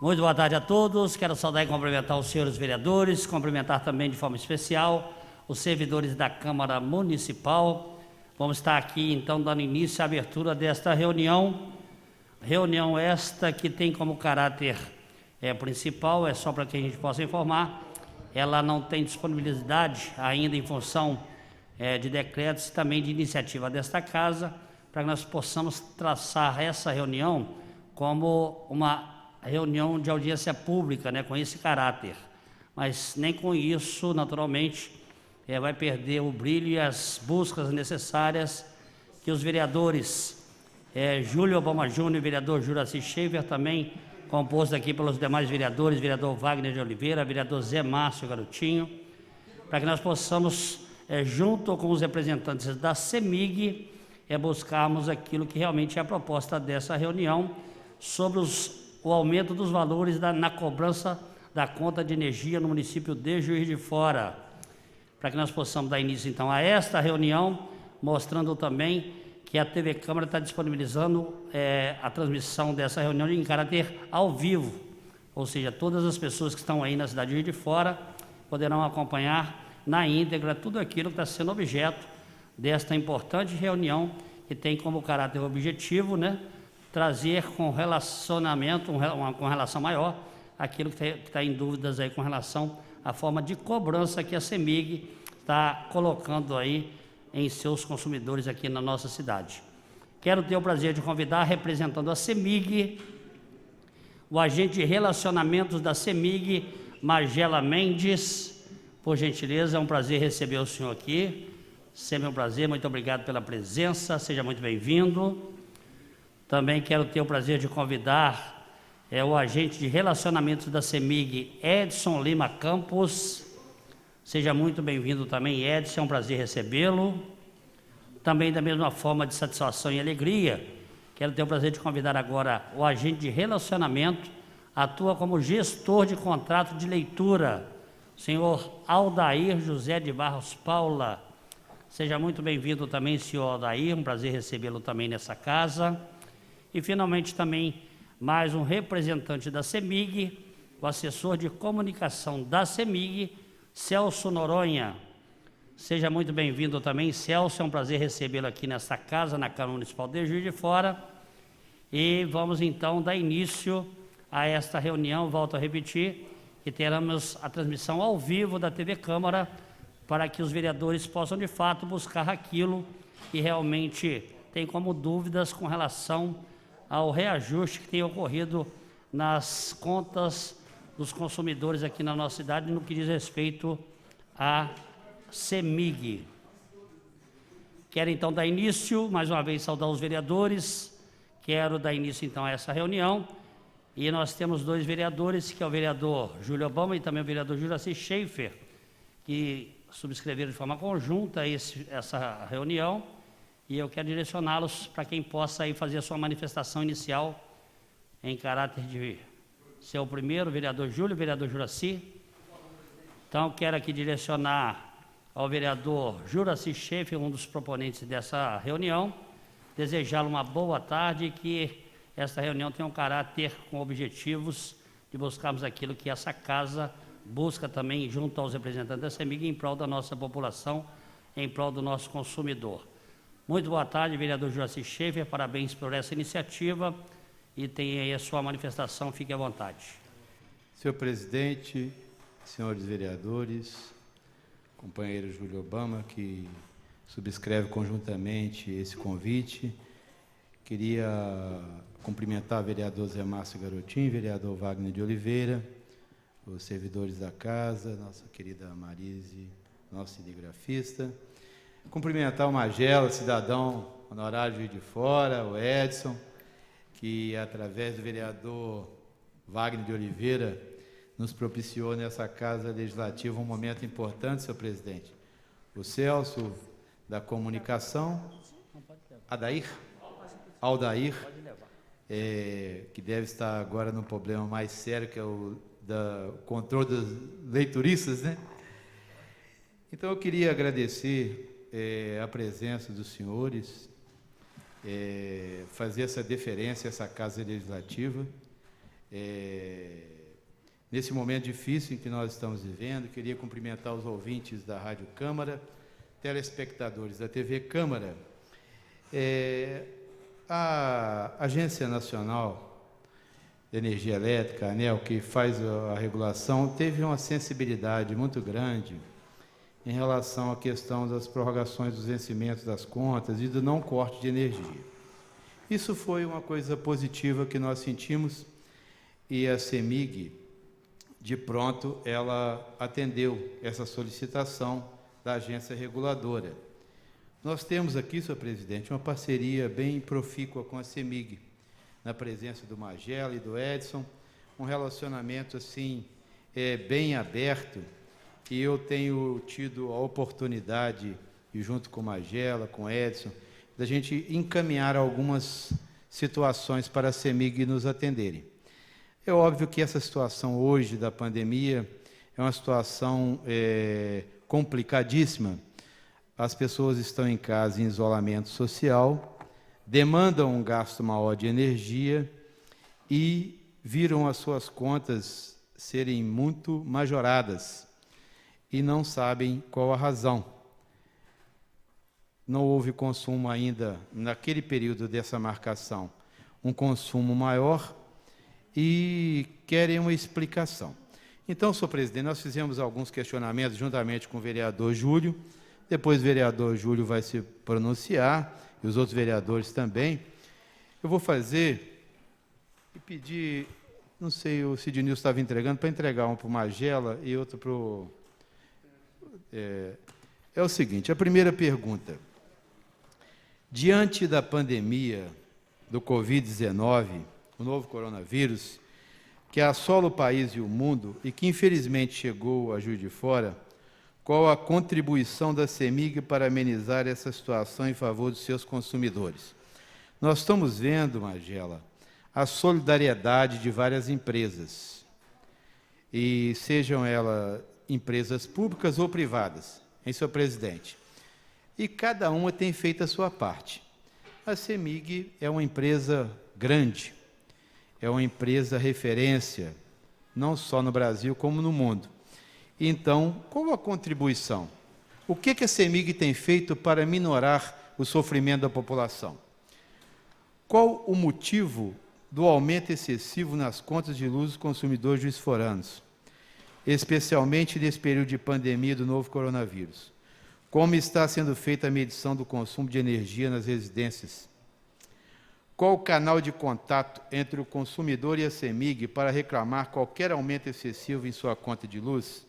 Muito boa tarde a todos. Quero saudar e cumprimentar os senhores vereadores, cumprimentar também de forma especial os servidores da Câmara Municipal. Vamos estar aqui, então, dando início à abertura desta reunião. Reunião esta que tem como caráter principal, é só para que a gente possa informar, ela não tem disponibilidade ainda em função de decretos e também de iniciativa desta Casa, para que nós possamos traçar essa reunião como uma reunião de audiência pública, com esse caráter. Mas nem com isso, naturalmente, vai perder o brilho e as buscas necessárias que os vereadores Júlio Obama Júnior e vereador Juraci Schaefer, também composto aqui pelos demais vereadores, vereador Wagner de Oliveira, vereador Zé Márcio Garotinho, para que nós possamos, junto com os representantes da CEMIG, buscarmos aquilo que realmente é a proposta dessa reunião sobre o aumento dos valores na cobrança da conta de energia no município de Juiz de Fora, para que nós possamos dar início então a esta reunião, mostrando também que a TV Câmara está disponibilizando a transmissão dessa reunião em caráter ao vivo, ou seja, todas as pessoas que estão aí na cidade de Juiz de Fora poderão acompanhar na íntegra tudo aquilo que está sendo objeto desta importante reunião, que tem como caráter objetivo, trazer com relacionamento, com relação maior, aquilo que está em dúvidas aí com relação à forma de cobrança que a CEMIG está colocando aí em seus consumidores aqui na nossa cidade. Quero ter o prazer de convidar, representando a CEMIG, o agente de relacionamentos da CEMIG, Magela Mendes. Por gentileza, é um prazer receber o senhor aqui. Sempre um prazer, muito obrigado pela presença, seja muito bem-vindo. Também quero ter o prazer de convidar o agente de relacionamentos da CEMIG, Edson Lima Campos. Seja muito bem-vindo também, Edson, é um prazer recebê-lo. Também da mesma forma de satisfação e alegria, quero ter o prazer de convidar agora o agente de relacionamento, atua como gestor de contrato de leitura, senhor Aldair José de Barros Paula. Seja muito bem-vindo também, senhor Aldair, um prazer recebê-lo também nessa casa. E, finalmente, também mais um representante da CEMIG, o assessor de comunicação da CEMIG, Celso Noronha. Seja muito bem-vindo também, Celso, é um prazer recebê-lo aqui nessa casa, na Câmara Municipal de Juiz de Fora. E vamos, então, dar início a esta reunião, volto a repetir, que teremos a transmissão ao vivo da TV Câmara, para que os vereadores possam, de fato, buscar aquilo que realmente tem como dúvidas com relação ao reajuste que tem ocorrido nas contas dos consumidores aqui na nossa cidade, no que diz respeito à CEMIG. Quero, então, dar início, mais uma vez, saudar os vereadores, quero dar início, então, a essa reunião, e nós temos dois vereadores, que é o vereador Júlio Obama e também o vereador Juraci Schaefer, que subscreveram de forma conjunta essa reunião, e eu quero direcioná-los para quem possa aí fazer a sua manifestação inicial em caráter de ser o primeiro, vereador Júlio, vereador Juraci. Então, quero aqui direcionar ao vereador Juraci Schaefer, um dos proponentes dessa reunião, desejá-lo uma boa tarde e que esta reunião tenha um caráter com objetivos de buscarmos aquilo que essa casa busca também, junto aos representantes da CEMIG, em prol da nossa população, em prol do nosso consumidor. Muito boa tarde, vereador Juraci Schaefer, parabéns por essa iniciativa e tenha aí a sua manifestação, fique à vontade. Senhor presidente, senhores vereadores, companheiro Júlio Obama, que subscreve conjuntamente esse convite, queria cumprimentar o vereador Zé Márcio Garotinho, vereador Wagner de Oliveira, os servidores da casa, nossa querida Marise, nosso cinegrafista, cumprimentar o Magela, cidadão honorário de Juiz de Fora, o Edson, que através do vereador Wagner de Oliveira nos propiciou nessa casa legislativa um momento importante, senhor presidente. O Celso, da comunicação, Aldair, que deve estar agora no problema mais sério, que é o controle dos leituristas, Então, eu queria agradecer a presença dos senhores, fazer essa deferência a essa Casa Legislativa, Nesse momento difícil em que nós estamos vivendo, queria cumprimentar os ouvintes da Rádio Câmara, telespectadores da TV Câmara. A Agência Nacional de Energia Elétrica, a ANEEL, que faz a regulação, teve uma sensibilidade muito grande em relação à questão das prorrogações dos vencimentos das contas e do não corte de energia. Isso foi uma coisa positiva que nós sentimos, e a CEMIG, de pronto, ela atendeu essa solicitação da agência reguladora. Nós temos aqui, senhor presidente, uma parceria bem profícua com a CEMIG, na presença do Magela e do Edson, um relacionamento assim bem aberto, e eu tenho tido a oportunidade, e junto com o Magela, com o Edson, da gente encaminhar algumas situações para a CEMIG nos atenderem. É óbvio que essa situação hoje da pandemia é uma situação complicadíssima. As pessoas estão em casa em isolamento social, demandam um gasto maior de energia e viram as suas contas serem muito majoradas e não sabem qual a razão. Não houve consumo ainda, naquele período dessa marcação, um consumo maior, e querem uma explicação. Então, senhor presidente, nós fizemos alguns questionamentos juntamente com o vereador Júlio, depois o vereador Júlio vai se pronunciar, e os outros vereadores também. Eu vou fazer e pedir, não sei, o Sidnilson estava entregando, para entregar um para o Magela e outro para o... É o seguinte, a primeira pergunta. Diante da pandemia do Covid-19, o novo coronavírus, que assola o país e o mundo e que infelizmente chegou a Juiz de Fora, qual a contribuição da CEMIG para amenizar essa situação em favor dos seus consumidores? Nós estamos vendo, Magela, a solidariedade de várias empresas, e sejam elas empresas públicas ou privadas, hein, senhor presidente? E cada uma tem feito a sua parte. A CEMIG é uma empresa grande, é uma empresa referência, não só no Brasil, como no mundo. Então, qual a contribuição? O que a CEMIG tem feito para minorar o sofrimento da população? Qual o motivo do aumento excessivo nas contas de luz dos consumidores juiz-foranos, especialmente nesse período de pandemia do novo coronavírus? Como está sendo feita a medição do consumo de energia nas residências? Qual o canal de contato entre o consumidor e a CEMIG para reclamar qualquer aumento excessivo em sua conta de luz?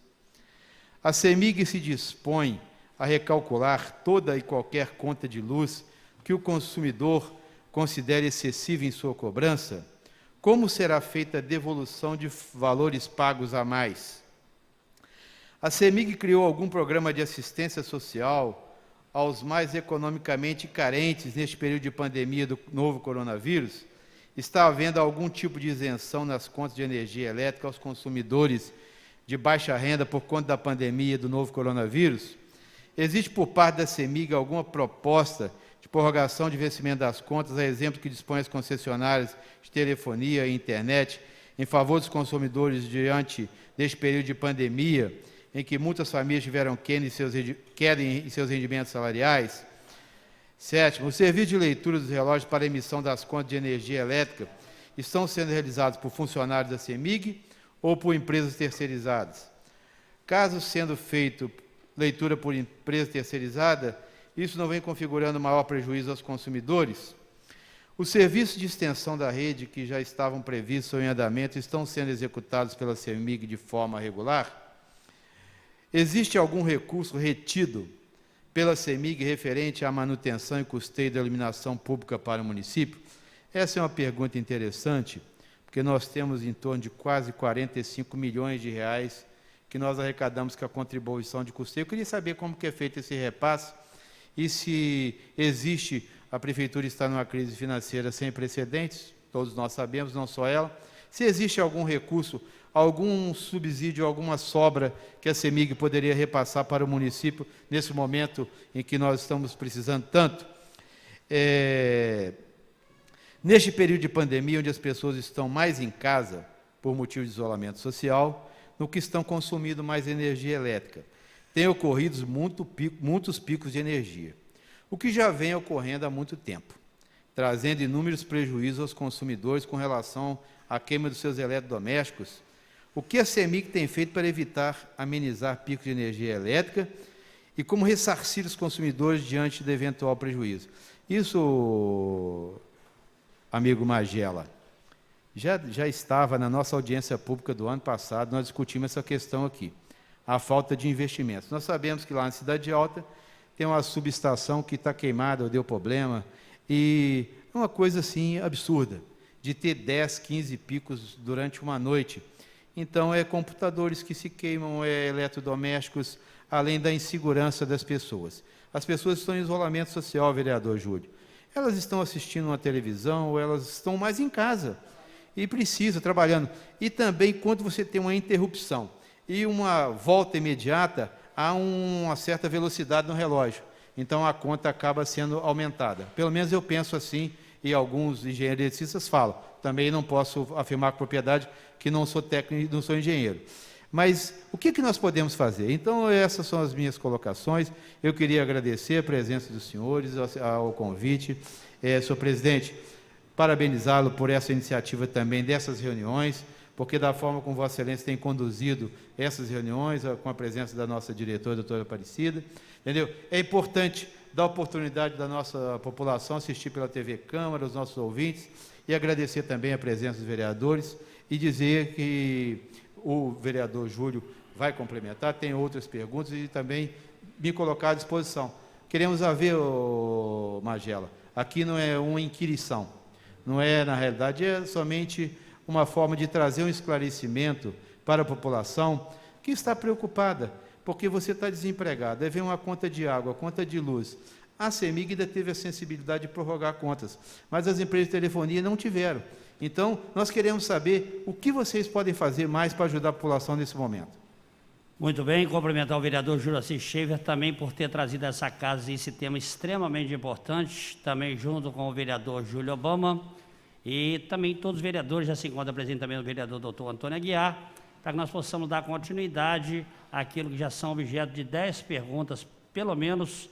A CEMIG se dispõe a recalcular toda e qualquer conta de luz que o consumidor considere excessiva em sua cobrança? Como será feita a devolução de valores pagos a mais? A CEMIG criou algum programa de assistência social aos mais economicamente carentes neste período de pandemia do novo coronavírus? Está havendo algum tipo de isenção nas contas de energia elétrica aos consumidores de baixa renda por conta da pandemia do novo coronavírus? Existe por parte da CEMIG alguma proposta de prorrogação de vencimento das contas, a exemplo que dispõe as concessionárias de telefonia e internet, em favor dos consumidores diante deste período de pandemia, em que muitas famílias tiveram queda em seus rendimentos salariais? Sétimo, os serviços de leitura dos relógios para emissão das contas de energia elétrica estão sendo realizados por funcionários da CEMIG ou por empresas terceirizadas? Caso sendo feito leitura por empresa terceirizada, isso não vem configurando maior prejuízo aos consumidores? Os serviços de extensão da rede que já estavam previstos ou em andamento estão sendo executados pela CEMIG de forma regular? Existe algum recurso retido pela CEMIG referente à manutenção e custeio da iluminação pública para o município? Essa é uma pergunta interessante, porque nós temos em torno de quase 45 milhões de reais que nós arrecadamos com a contribuição de custeio. Eu queria saber como que é feito esse repasse e se existe, a Prefeitura está numa crise financeira sem precedentes, todos nós sabemos, não só ela, se existe algum recurso, algum subsídio, alguma sobra que a CEMIG poderia repassar para o município nesse momento em que nós estamos precisando tanto. Neste período de pandemia, onde as pessoas estão mais em casa, por motivo de isolamento social, no que estão consumindo mais energia elétrica. Tem ocorrido muitos picos de energia, o que já vem ocorrendo há muito tempo, trazendo inúmeros prejuízos aos consumidores com relação à queima dos seus eletrodomésticos. O que a CEMIG tem feito para evitar amenizar picos de energia elétrica e como ressarcir os consumidores diante do eventual prejuízo? Isso, amigo Magela, já estava na nossa audiência pública do ano passado, nós discutimos essa questão aqui, a falta de investimentos. Nós sabemos que lá na Cidade Alta tem uma subestação que está queimada ou deu problema, e é uma coisa assim absurda, de ter 10, 15 picos durante uma noite. Então, computadores que se queimam, eletrodomésticos, além da insegurança das pessoas. As pessoas estão em isolamento social, vereador Júlio. Elas estão assistindo uma televisão, ou elas estão mais em casa, e precisam, trabalhando. E também, quando você tem uma interrupção e uma volta imediata, há uma certa velocidade no relógio. Então, a conta acaba sendo aumentada. Pelo menos eu penso assim, e alguns engenheiros eletricistas falam. Também não posso afirmar com propriedade que não sou técnico, não sou engenheiro. Mas o que nós podemos fazer? Então, essas são as minhas colocações. Eu queria agradecer a presença dos senhores, ao convite. Senhor presidente, parabenizá-lo por essa iniciativa também dessas reuniões, porque da forma como Vossa Excelência tem conduzido essas reuniões, com a presença da nossa diretora, doutora Aparecida, entendeu? É importante dar oportunidade da nossa população assistir pela TV Câmara, os nossos ouvintes, e agradecer também a presença dos vereadores, e dizer que o vereador Júlio vai complementar, tem outras perguntas, e também me colocar à disposição. Queremos haver, Magela, aqui não é uma inquirição, não é, na realidade, é somente uma forma de trazer um esclarecimento para a população que está preocupada, porque você está desempregado, aí vem uma conta de água, conta de luz. A CEMIG ainda teve a sensibilidade de prorrogar contas, mas as empresas de telefonia não tiveram. Então, nós queremos saber o que vocês podem fazer mais para ajudar a população nesse momento. Muito bem, cumprimentar o vereador Juraci Schaefer também por ter trazido a essa casa esse tema extremamente importante, também junto com o vereador Júlio Obama, e também todos os vereadores, já se encontra presente também o vereador doutor Antônio Aguiar, para que nós possamos dar continuidade àquilo que já são objeto de 10 perguntas, pelo menos,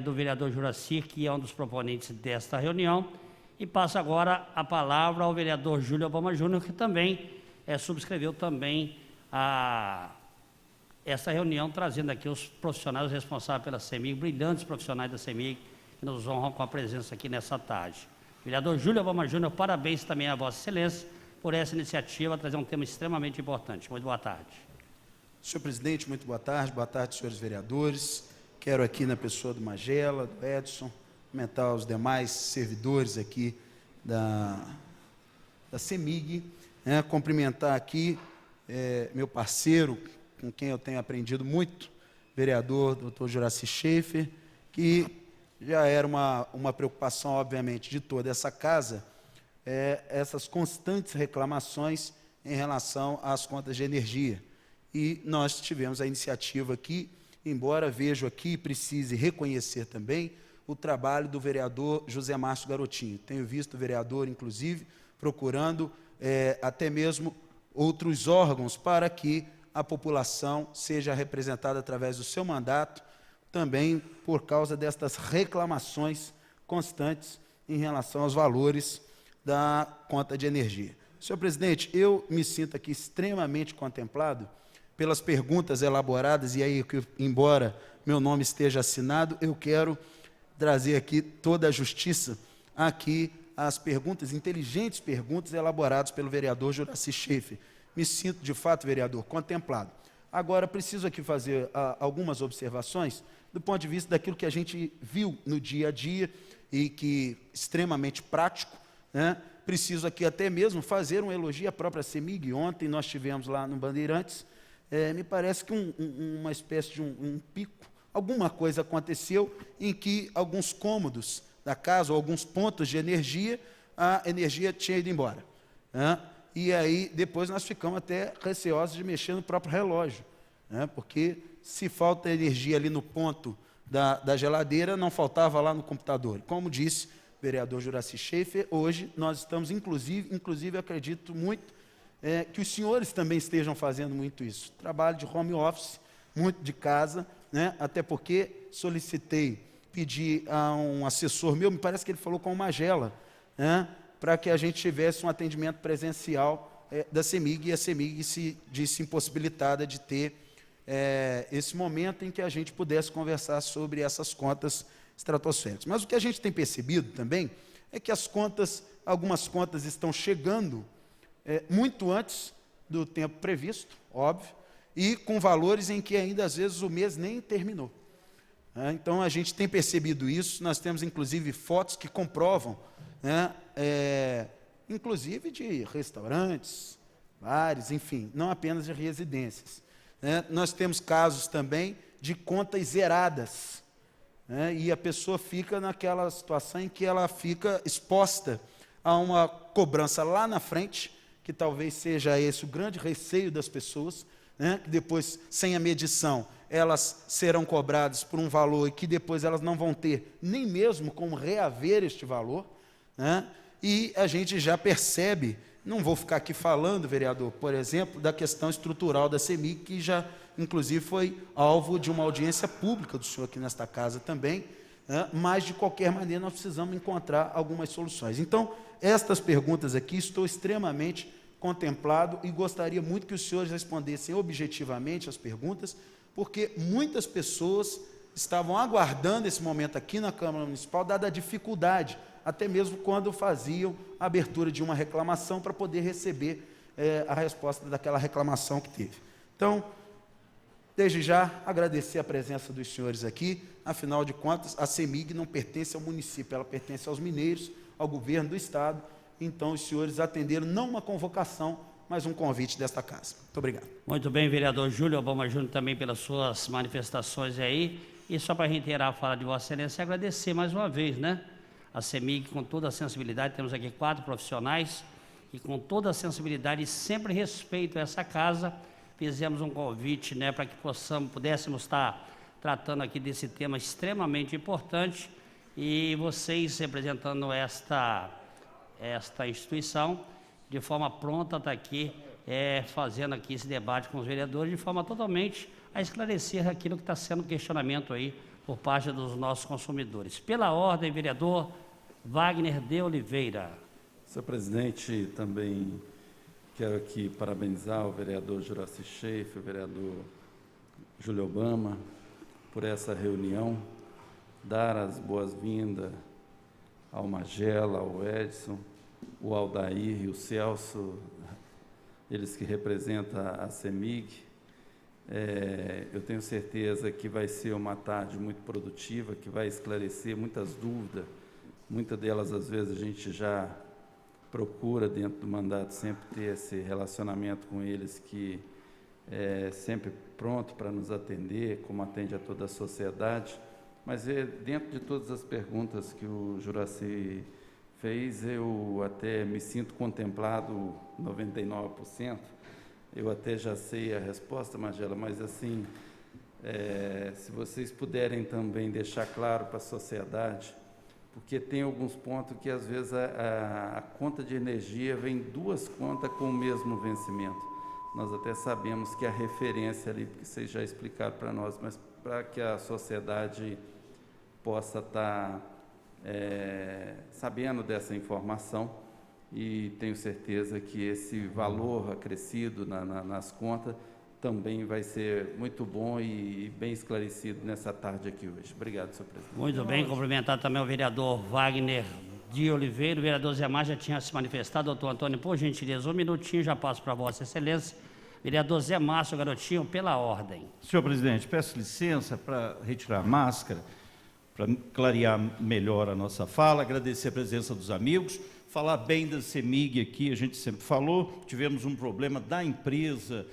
do vereador Juraci, que é um dos proponentes desta reunião, e passo agora a palavra ao vereador Júlio Obama Júnior, que também subscreveu também essa reunião, trazendo aqui os profissionais responsáveis pela CEMIG, brilhantes profissionais da CEMIG, que nos honram com a presença aqui nessa tarde. Vereador Júlio Obama Júnior, parabéns também a Vossa Excelência por essa iniciativa, trazer um tema extremamente importante. Muito boa tarde. Senhor presidente, muito boa tarde, senhores vereadores. Quero aqui, na pessoa do Magela, do Edson, cumprimentar os demais servidores aqui da CEMIG, cumprimentar aqui meu parceiro, com quem eu tenho aprendido muito, vereador doutor Juraci Schaefer, que já era uma preocupação, obviamente, de toda essa casa, essas constantes reclamações em relação às contas de energia. E nós tivemos a iniciativa aqui, embora vejo aqui, precise reconhecer também o trabalho do vereador José Márcio Garotinho. Tenho visto o vereador, inclusive, procurando até mesmo outros órgãos para que a população seja representada através do seu mandato, também por causa destas reclamações constantes em relação aos valores da conta de energia. Senhor presidente, eu me sinto aqui extremamente contemplado pelas perguntas elaboradas, e aí, embora meu nome esteja assinado, eu quero trazer aqui toda a justiça, aqui as perguntas, inteligentes perguntas elaboradas pelo vereador Juraci Schaefer. Me sinto, de fato, vereador, contemplado. Agora, preciso aqui fazer algumas observações do ponto de vista daquilo que a gente viu no dia a dia e que extremamente prático, Preciso aqui até mesmo fazer um elogio à própria CEMIG. Ontem nós tivemos lá no Bandeirantes, me parece que uma espécie de um pico, alguma coisa aconteceu em que alguns cômodos da casa, ou alguns pontos de energia, a energia tinha ido embora. E aí, depois nós ficamos até receosos de mexer no próprio relógio, porque se falta energia ali no ponto da geladeira, não faltava lá no computador. Como disse o vereador Juraci Schaefer, hoje nós estamos, inclusive acredito muito, que os senhores também estejam fazendo muito isso. Trabalho de home office, muito de casa, né? Até porque pedi a um assessor meu, me parece que ele falou com o Magela, né? Para que a gente tivesse um atendimento presencial da CEMIG, e a CEMIG se disse impossibilitada de ter esse momento em que a gente pudesse conversar sobre essas contas estratosféricas. Mas o que a gente tem percebido também é que algumas contas estão chegando muito antes do tempo previsto, óbvio, e com valores em que ainda às vezes o mês nem terminou. Então a gente tem percebido isso, nós temos inclusive fotos que comprovam, né, inclusive de restaurantes, bares, enfim, não apenas de residências. Nós temos casos também de contas zeradas, e a pessoa fica naquela situação em que ela fica exposta a uma cobrança lá na frente, que talvez seja esse o grande receio das pessoas, que depois, sem a medição, elas serão cobradas por um valor e que depois elas não vão ter nem mesmo como reaver este valor, e a gente já percebe, não vou ficar aqui falando, vereador, por exemplo, da questão estrutural da CEMIG, que já, inclusive, foi alvo de uma audiência pública do senhor aqui nesta casa também, mas, de qualquer maneira, nós precisamos encontrar algumas soluções. Então, estas perguntas aqui, estou extremamente contemplado e gostaria muito que os senhores respondessem objetivamente as perguntas, porque muitas pessoas estavam aguardando esse momento aqui na Câmara Municipal, dada a dificuldade, até mesmo quando faziam a abertura de uma reclamação para poder receber a resposta daquela reclamação que teve. Então, desde já, agradecer a presença dos senhores aqui. Afinal de contas, a CEMIG não pertence ao município, ela pertence aos mineiros, ao governo do Estado. Então, os senhores atenderam não uma convocação, mas um convite desta casa. Muito obrigado. Muito bem, vereador Júlio Obama Júnior, também pelas suas manifestações aí. E só para reiterar a fala de Vossa Excelência, agradecer mais uma vez, né? A CEMIG, com toda a sensibilidade, temos aqui 4 profissionais, e com toda a sensibilidade e sempre respeito a essa casa, fizemos um convite, né, para que pudéssemos estar tratando aqui desse tema extremamente importante, e vocês, representando esta instituição, de forma pronta, está aqui fazendo aqui esse debate com os vereadores, de forma totalmente a esclarecer aquilo que está sendo questionamento aí por parte dos nossos consumidores. Pela ordem, vereador Wagner de Oliveira. Senhor presidente, também quero aqui parabenizar o vereador Juraci Schaefer, o vereador Júlio Obama, por essa reunião, dar as boas-vindas ao Magela, ao Edson, o Aldair e o Celso, eles que representam a CEMIG. Eu tenho certeza que vai ser uma tarde muito produtiva, que vai esclarecer muitas dúvidas, muitas delas, às vezes, a gente já procura, dentro do mandato, sempre ter esse relacionamento com eles, que é sempre pronto para nos atender, como atende a toda a sociedade. Mas, dentro de todas as perguntas que o Juraci fez, eu até me sinto contemplado 99%. Eu até já sei a resposta, Magela, mas assim, se vocês puderem também deixar claro para a sociedade, porque tem alguns pontos que às vezes a conta de energia vem 2 contas com o mesmo vencimento. Nós até sabemos que a referência ali, porque vocês já explicaram para nós, mas para que a sociedade possa estar sabendo dessa informação, e tenho certeza que esse valor acrescido nas contas também vai ser muito bom e bem esclarecido nessa tarde aqui hoje. Obrigado, senhor presidente. Muito bem, cumprimentar também o vereador Wagner de Oliveira. O vereador Zé Mar já tinha se manifestado. Doutor Antônio, por gentileza, 1 minutinho, já passo para Vossa Excelência. Vereador Zé Márcio, garotinho, pela ordem. Senhor presidente, peço licença para retirar a máscara, para clarear melhor a nossa fala, agradecer a presença dos amigos, falar bem da CEMIG aqui, a gente sempre falou, tivemos um problema da empresa,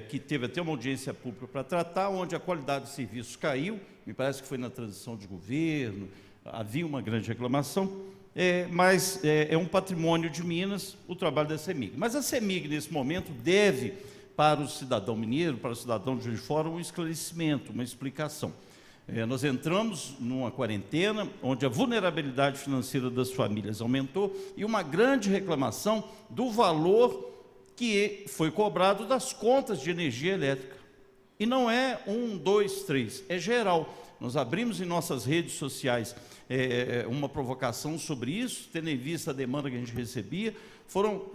que teve até uma audiência pública para tratar, onde a qualidade de serviço caiu, me parece que foi na transição de governo, havia uma grande reclamação, mas é um patrimônio de Minas o trabalho da CEMIG. Mas a CEMIG, nesse momento, deve, para o cidadão mineiro, para o cidadão de Juiz de Fora, um esclarecimento, uma explicação. Nós entramos numa quarentena, onde a vulnerabilidade financeira das famílias aumentou, e uma grande reclamação do valor que foi cobrado das contas de energia elétrica. E não é 1, 2, 3, é geral. Nós abrimos em nossas redes sociais uma provocação sobre isso, tendo em vista a demanda que a gente recebia. Foram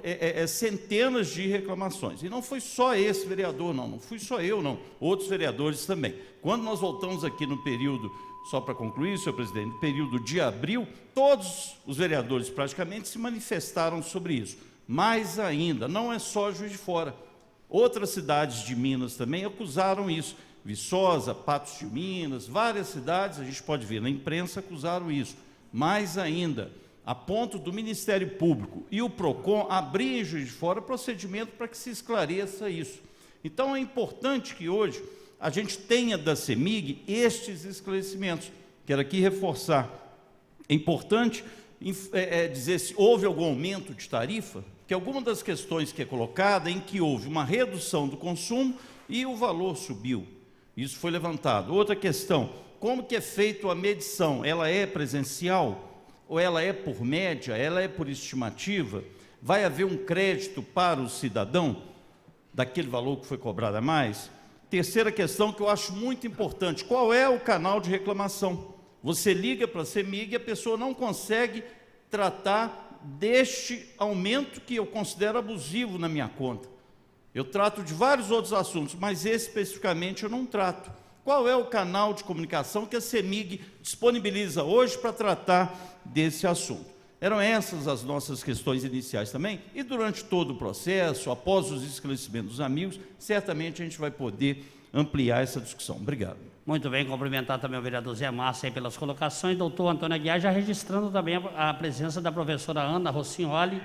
centenas de reclamações. E não foi só esse vereador, não fui só eu, não. Outros vereadores também. Quando nós voltamos aqui no período, só para concluir, senhor presidente, no período de abril, todos os vereadores praticamente se manifestaram sobre isso. Mais ainda, não é só Juiz de Fora. Outras cidades de Minas também acusaram isso. Viçosa, Patos de Minas, várias cidades, a gente pode ver na imprensa, acusaram isso. Mais ainda, a ponto do Ministério Público e o PROCON abrir em Juiz de Fora procedimento para que se esclareça isso. Então, é importante que hoje a gente tenha da CEMIG estes esclarecimentos. Quero aqui reforçar. É importante dizer se houve algum aumento de tarifa, que alguma das questões que é colocada em que houve uma redução do consumo e o valor subiu. Isso foi levantado. Outra questão, como que é feita a medição? Ela é presencial? Ou ela é por média? Ela é por estimativa? Vai haver um crédito para o cidadão daquele valor que foi cobrado a mais? Terceira questão que eu acho muito importante, qual é o canal de reclamação? Você liga para a CEMIG e a pessoa não consegue tratar deste aumento que eu considero abusivo na minha conta. Eu trato de vários outros assuntos, mas esse especificamente eu não trato. Qual é o canal de comunicação que a CEMIG disponibiliza hoje para tratar desse assunto? Eram essas as nossas questões iniciais também, e durante todo o processo, após os esclarecimentos dos amigos, certamente a gente vai poder ampliar essa discussão. Obrigado. Muito bem, cumprimentar também o vereador Zé Márcio aí pelas colocações. Doutor Antônio Aguiar, já registrando também a presença da professora Ana Rossignoli,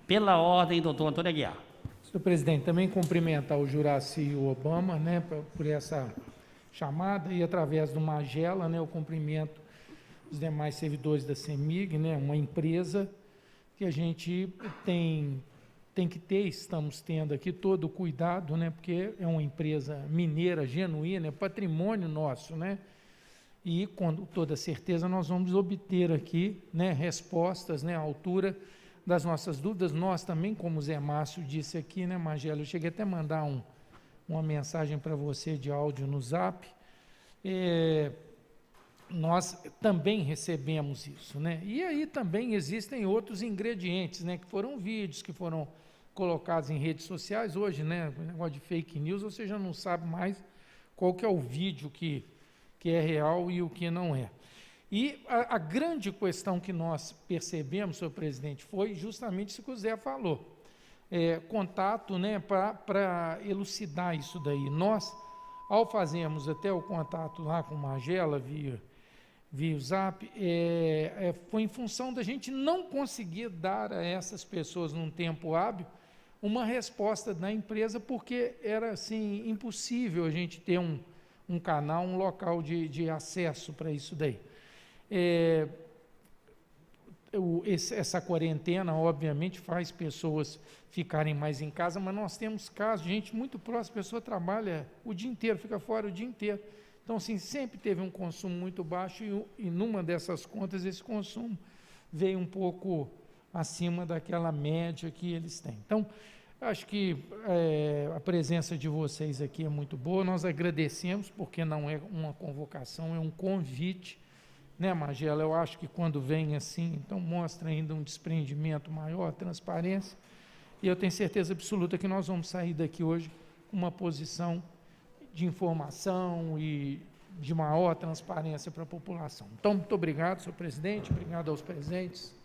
pela ordem, doutor Antônio Aguiar. Senhor presidente, também cumprimentar o Juraci e o Obama, né, por essa chamada, e através do Magela, né, o cumprimento dos demais servidores da CEMIG, né, uma empresa que a gente tem que ter, estamos tendo aqui todo o cuidado, né, porque é uma empresa mineira genuína, é patrimônio nosso, né, e com toda certeza nós vamos obter aqui, né, respostas, né, à altura das nossas dúvidas. Nós também, como o Zé Márcio disse aqui, né, Magela, eu cheguei até a mandar uma mensagem para você de áudio no Zap, nós também recebemos isso, né, e aí também existem outros ingredientes, né, que foram vídeos, que foram colocados em redes sociais hoje, né, o negócio de fake news, você já não sabe mais qual que é o vídeo que é real e o que não é. E a grande questão que nós percebemos, senhor presidente, foi justamente isso que o Zé falou, contato, né, para elucidar isso daí. Nós, ao fazermos até o contato lá com o Magela, via o Zap, foi em função da gente não conseguir dar a essas pessoas, num tempo hábil, uma resposta da empresa, porque era assim, impossível a gente ter um canal, um local de acesso para isso daí. Essa quarentena, obviamente, faz pessoas ficarem mais em casa, mas nós temos casos de gente muito próxima, a pessoa trabalha o dia inteiro, fica fora o dia inteiro. Então, assim, sempre teve um consumo muito baixo e numa dessas contas, esse consumo veio um pouco acima daquela média que eles têm. Então, acho que a presença de vocês aqui é muito boa, nós agradecemos, porque não é uma convocação, é um convite, né, Magela? Eu acho que quando vem assim, então mostra ainda um desprendimento maior, transparência, e eu tenho certeza absoluta que nós vamos sair daqui hoje com uma posição de informação e de maior transparência para a população. Então, muito obrigado, senhor presidente, obrigado aos presentes.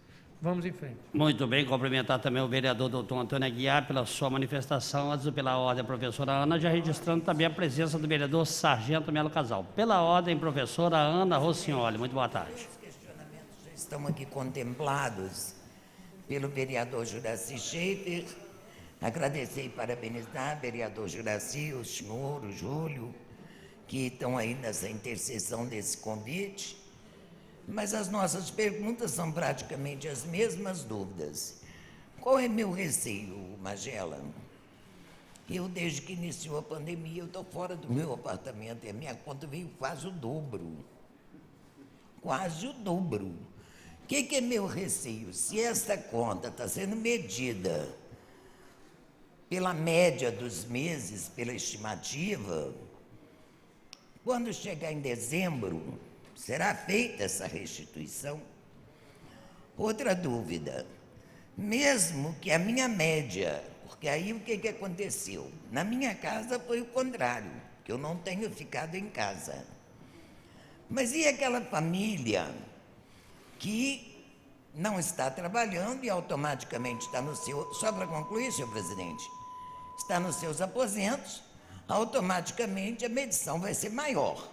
Vamos em frente. Muito bem, cumprimentar também o vereador doutor Antônio Aguiar pela sua manifestação, antes pela ordem a professora Ana, já registrando também a presença do vereador Sargento Melo Casal. Pela ordem, professora Ana Rossignoli. Muito boa tarde. Os questionamentos já estão aqui contemplados pelo vereador Juraci Schaefer. Agradecer e parabenizar o vereador Juraci, o senhor, o Júlio, que estão aí nessa intercessão desse convite. Mas as nossas perguntas são praticamente as mesmas dúvidas. Qual é meu receio, Magela? Eu, desde que iniciou a pandemia, eu estou fora do meu apartamento e a minha conta veio quase o dobro. Quase o dobro. O que é meu receio? Se essa conta está sendo medida pela média dos meses, pela estimativa, quando chegar em dezembro, será feita essa restituição? Outra dúvida, mesmo que a minha média, porque aí o que aconteceu? Na minha casa foi o contrário, que eu não tenho ficado em casa. Mas e aquela família que não está trabalhando e automaticamente está no seu... Só para concluir, senhor presidente, está nos seus aposentos, automaticamente a medição vai ser maior.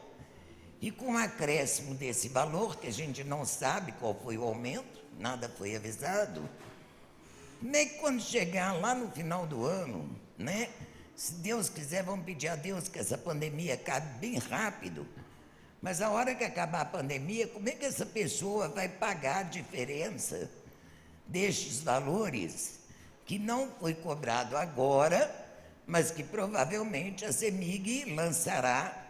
E com o acréscimo desse valor, que a gente não sabe qual foi o aumento, nada foi avisado, nem quando chegar lá no final do ano, né? Se Deus quiser, vamos pedir a Deus que essa pandemia acabe bem rápido, mas a hora que acabar a pandemia, como é que essa pessoa vai pagar a diferença destes valores que não foi cobrado agora, mas que provavelmente a CEMIG lançará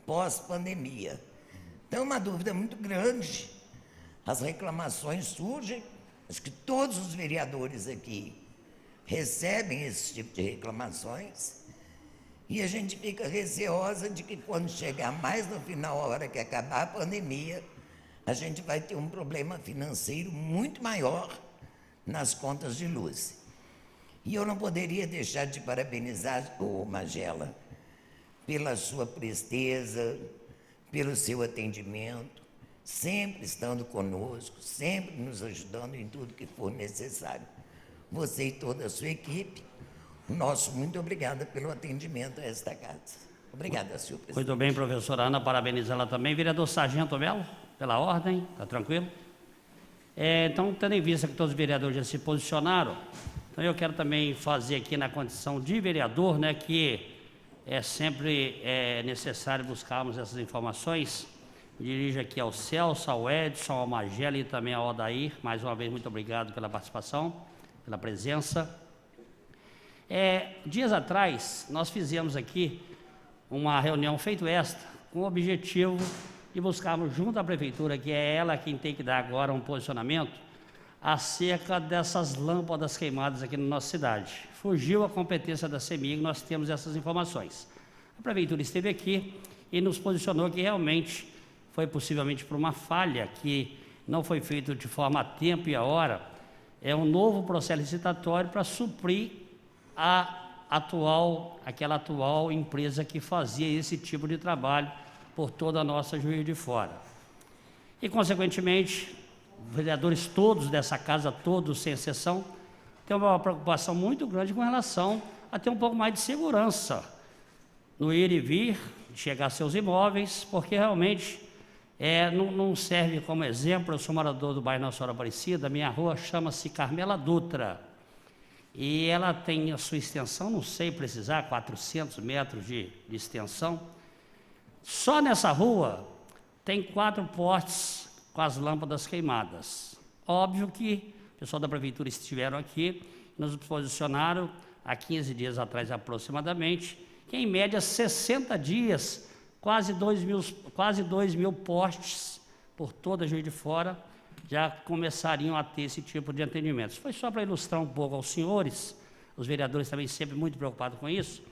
pós-pandemia? Então, é uma dúvida muito grande. As reclamações surgem, acho que todos os vereadores aqui recebem esse tipo de reclamações, e a gente fica receosa de que quando chegar mais no final, a hora que acabar a pandemia, a gente vai ter um problema financeiro muito maior nas contas de luz. E eu não poderia deixar de parabenizar o Magela pela sua presteza, pelo seu atendimento, sempre estando conosco, sempre nos ajudando em tudo que for necessário. Você e toda a sua equipe, o nosso muito obrigada pelo atendimento a esta casa. Obrigada, senhor presidente. Muito bem, professora Ana, parabenizá-la também. Vereador Sargento Melo, pela ordem, está tranquilo? Então, tendo em vista que todos os vereadores já se posicionaram, então eu quero também fazer aqui na condição de vereador, né, que é sempre necessário buscarmos essas informações. Me dirijo aqui ao Celso, ao Edson, ao Magela e também ao Odair. Mais uma vez, muito obrigado pela participação, pela presença. Dias atrás, nós fizemos aqui uma reunião feito esta, com o objetivo de buscarmos junto à Prefeitura, que é ela quem tem que dar agora um posicionamento, acerca dessas lâmpadas queimadas aqui na nossa cidade. Fugiu a competência da CEMIG, nós temos essas informações. A Prefeitura esteve aqui e nos posicionou que realmente foi possivelmente por uma falha que não foi feito de forma a tempo e a hora, um novo processo licitatório para suprir aquela atual empresa que fazia esse tipo de trabalho por toda a nossa Juiz de Fora. E, consequentemente, os vereadores todos dessa casa, todos sem exceção, têm uma preocupação muito grande com relação a ter um pouco mais de segurança no ir e vir, chegar a seus imóveis, porque realmente não serve como exemplo. Eu sou morador do bairro Nossa Senhora Aparecida, minha rua chama-se Carmela Dutra, e ela tem a sua extensão, não sei precisar, 400 metros de extensão. Só nessa rua tem 4 postes com as lâmpadas queimadas. Óbvio que o pessoal da Prefeitura estiveram aqui, nos posicionaram há 15 dias atrás aproximadamente, que em média 60 dias, quase 2 mil postes por toda a Juiz de Fora já começariam a ter esse tipo de atendimentos. Foi só para ilustrar um pouco aos senhores, os vereadores também sempre muito preocupados com isso,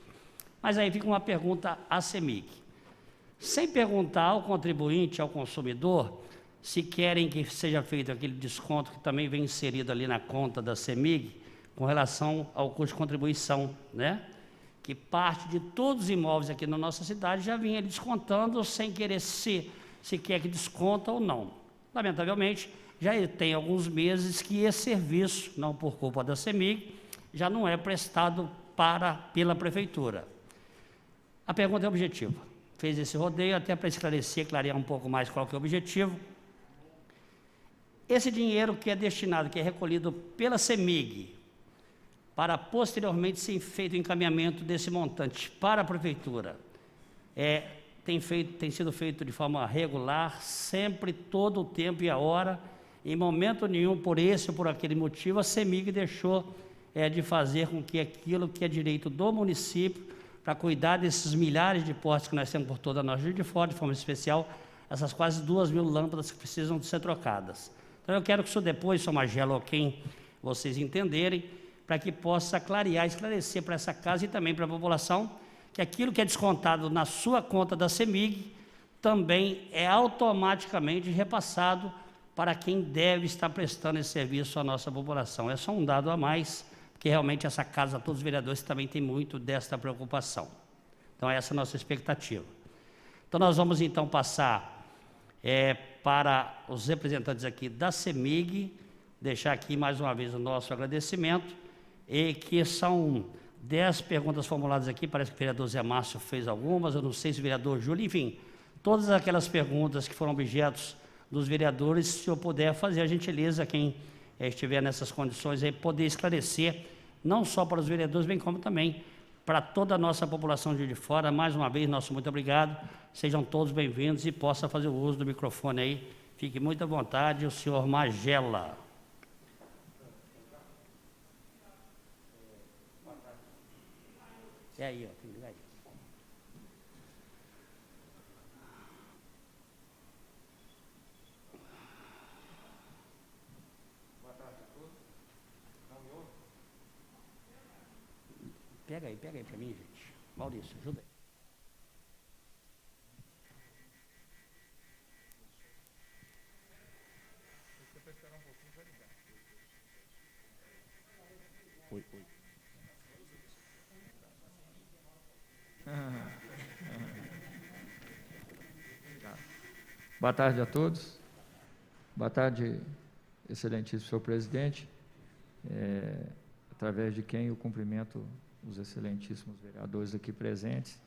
mas aí fica uma pergunta à CEMIG. Sem perguntar ao contribuinte, ao consumidor, se querem que seja feito aquele desconto que também vem inserido ali na conta da CEMIG, com relação ao custo de contribuição, né? Que parte de todos os imóveis aqui na nossa cidade já vinha descontando sem querer se quer que desconta ou não. Lamentavelmente, já tem alguns meses que esse serviço, não por culpa da CEMIG, já não é prestado pela Prefeitura. A pergunta é objetiva. Fez esse rodeio até para esclarecer, clarear um pouco mais qual que é o objetivo. Esse dinheiro que é destinado, que é recolhido pela CEMIG, para posteriormente ser feito o encaminhamento desse montante para a Prefeitura, tem sido feito de forma regular, sempre, todo o tempo e a hora, em momento nenhum, por esse ou por aquele motivo, a CEMIG deixou de fazer com que aquilo que é direito do município, para cuidar desses milhares de postes que nós temos por toda a nossa Juiz de Fora, de forma especial, essas quase 2 mil lâmpadas que precisam de ser trocadas. Então, eu quero que isso depois, senhor Magela, ou quem vocês entenderem, para que possa clarear, esclarecer para essa casa e também para a população que aquilo que é descontado na sua conta da CEMIG também é automaticamente repassado para quem deve estar prestando esse serviço à nossa população. É só um dado a mais, porque realmente essa casa, todos os vereadores também têm muito desta preocupação. Então, essa é a nossa expectativa. Então, nós vamos então passar para os representantes aqui da CEMIG, deixar aqui mais uma vez o nosso agradecimento, e que são 10 perguntas formuladas aqui, parece que o vereador Zé Márcio fez algumas, eu não sei se o vereador Júlio, enfim, todas aquelas perguntas que foram objetos dos vereadores, se eu puder fazer a gentileza, quem estiver nessas condições, aí poder esclarecer, não só para os vereadores, bem como também para toda a nossa população de fora. Mais uma vez, nosso muito obrigado, sejam todos bem-vindos e possa fazer o uso do microfone aí, fique muito à vontade, o senhor Magela. É aí, ó, tem que ligar aí. Pega aí para mim, gente. Maurício, ajuda aí. Oi. Boa tarde a todos. Boa tarde, excelentíssimo senhor presidente, através de quem eu cumprimento os excelentíssimos vereadores aqui presentes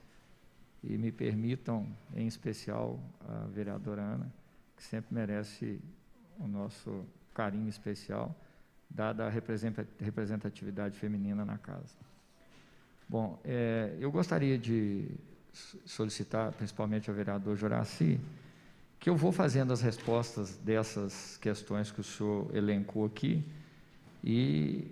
e me permitam, em especial, a vereadora Ana, que sempre merece o nosso carinho especial, dada a representatividade feminina na casa. Bom, eu gostaria de solicitar, principalmente ao vereador Juraci, que eu vou fazendo as respostas dessas questões que o senhor elencou aqui e,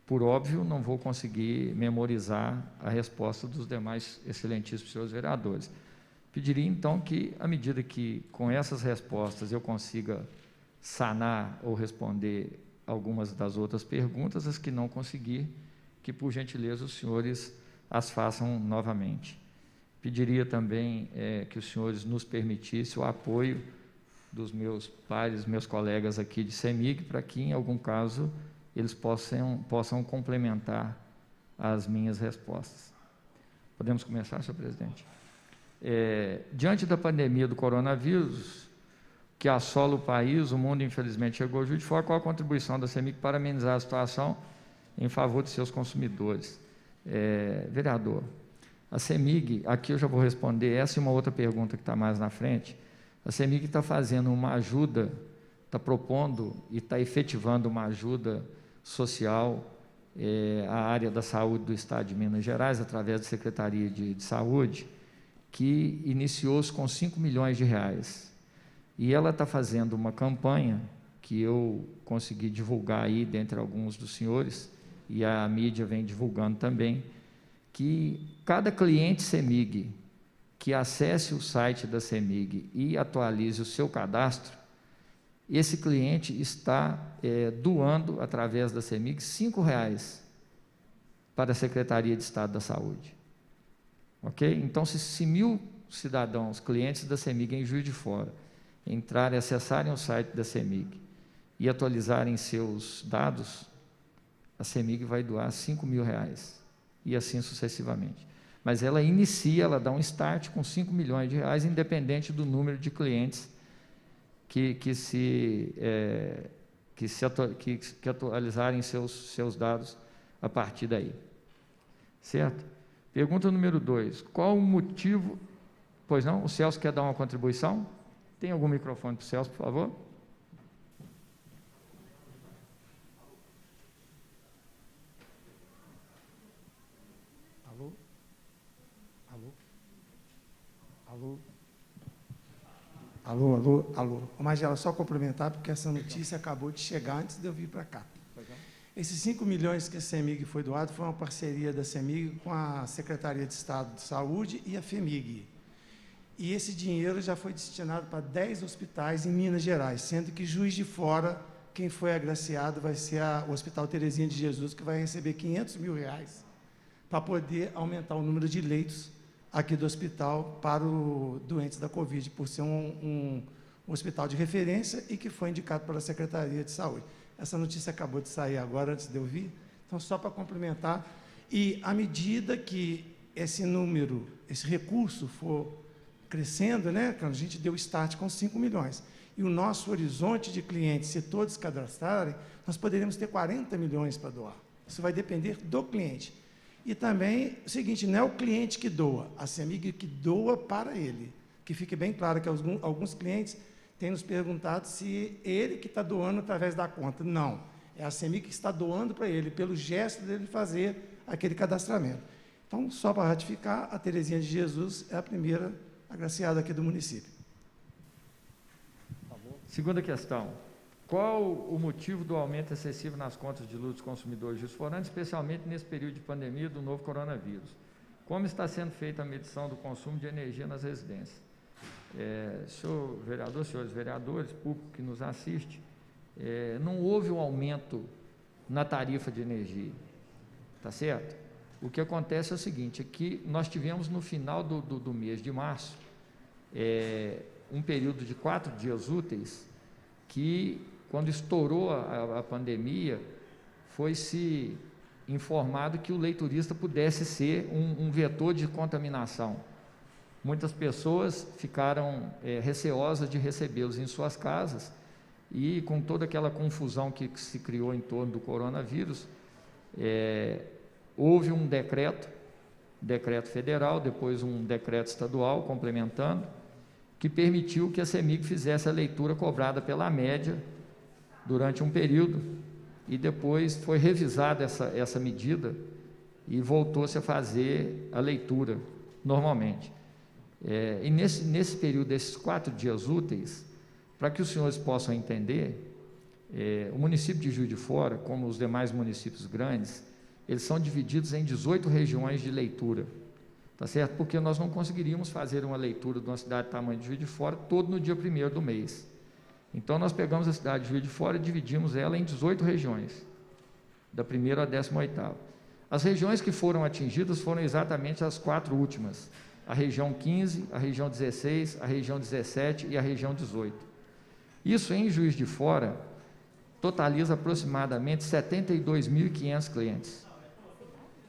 por óbvio, não vou conseguir memorizar a resposta dos demais excelentíssimos senhores vereadores. Pediria, então, que, à medida que, com essas respostas, eu consiga sanar ou responder algumas das outras perguntas, as que não conseguir, que, por gentileza, os senhores as façam novamente. Pediria também que os senhores nos permitissem o apoio dos meus pares, meus colegas aqui de CEMIG, para que, em algum caso, eles possam complementar as minhas respostas. Podemos começar, senhor presidente? Diante da pandemia do coronavírus, que assola o país, o mundo, infelizmente, chegou juiz de fora, qual a contribuição da CEMIG para amenizar a situação em favor de seus consumidores? Vereador, a CEMIG, aqui eu já vou responder essa e uma outra pergunta que está mais na frente. A CEMIG está fazendo uma ajuda, está propondo e está efetivando uma ajuda social à área da saúde do Estado de Minas Gerais, através da Secretaria de Saúde, que iniciou-se com 5 milhões de reais. E ela está fazendo uma campanha que eu consegui divulgar aí, dentre alguns dos senhores, e a mídia vem divulgando também, que cada cliente CEMIG que acesse o site da CEMIG e atualize o seu cadastro, esse cliente está doando, através da CEMIG, R$ 5,00 para a Secretaria de Estado da Saúde. Ok? Então, se 1.000 cidadãos, clientes da CEMIG em Juiz de Fora, entrarem, acessarem o site da CEMIG e atualizarem seus dados, a CEMIG vai doar R$ 5.000, e assim sucessivamente. Mas ela inicia, ela dá um start com 5 milhões de reais, independente do número de clientes que atualizarem seus dados a partir daí. Certo? Pergunta número 2. Qual o motivo... Pois não? O Celso quer dar uma contribuição? Tem algum microfone para o Celso, por favor? Alô. Magela, só complementar, porque essa notícia acabou de chegar antes de eu vir para cá. Esses 5 milhões que a CEMIG foi doado foi uma parceria da CEMIG com a Secretaria de Estado de Saúde e a FEMIG. E esse dinheiro já foi destinado para 10 hospitais em Minas Gerais, sendo que Juiz de Fora quem foi agraciado vai ser o Hospital Terezinha de Jesus, que vai receber R$500 mil para poder aumentar o número de leitos aqui do hospital para os doentes da Covid, por ser um hospital de referência e que foi indicado pela Secretaria de Saúde. Essa notícia acabou de sair agora, antes de eu vir, então só para complementar. E à medida que esse número, esse recurso for crescendo, né, a gente deu start com 5 milhões, e o nosso horizonte de clientes, se todos cadastrarem, nós poderíamos ter 40 milhões para doar. Isso vai depender do cliente. E também, o seguinte, não é o cliente que doa, a CEMIG que doa para ele. Que fique bem claro que alguns clientes têm nos perguntado se ele que está doando através da conta. Não, é a CEMIG que está doando para ele, pelo gesto dele fazer aquele cadastramento. Então, só para ratificar, a Terezinha de Jesus é a primeira agraciada aqui do município. Segunda questão. Qual o motivo do aumento excessivo nas contas de luz dos consumidores jusforantes, especialmente nesse período de pandemia do novo coronavírus? Como está sendo feita a medição do consumo de energia nas residências? Senhor vereador, senhores vereadores, público que nos assiste, não houve um aumento na tarifa de energia, tá certo? O que acontece é o seguinte, é que nós tivemos no final do mês de março, um período de 4 dias úteis, que quando estourou a pandemia, foi-se informado que o leiturista pudesse ser um vetor de contaminação. Muitas pessoas ficaram receosas de recebê-los em suas casas e, com toda aquela confusão que se criou em torno do coronavírus, houve um decreto federal, depois um decreto estadual complementando, que permitiu que a CEMIG fizesse a leitura cobrada pela média durante um período, e depois foi revisada essa medida e voltou-se a fazer a leitura normalmente. E nesse período, desses 4 dias úteis, para que os senhores possam entender, o município de Juiz de Fora, como os demais municípios grandes, eles são divididos em 18 regiões de leitura, tá certo? Porque nós não conseguiríamos fazer uma leitura de uma cidade do tamanho de Juiz de Fora todo no dia 1º do mês. Então, nós pegamos a cidade de Juiz de Fora e dividimos ela em 18 regiões, da 1ª à 18ª. As regiões que foram atingidas foram exatamente as 4 últimas, a região 15, a região 16, a região 17 e a região 18. Isso, em Juiz de Fora, totaliza aproximadamente 72.500 clientes.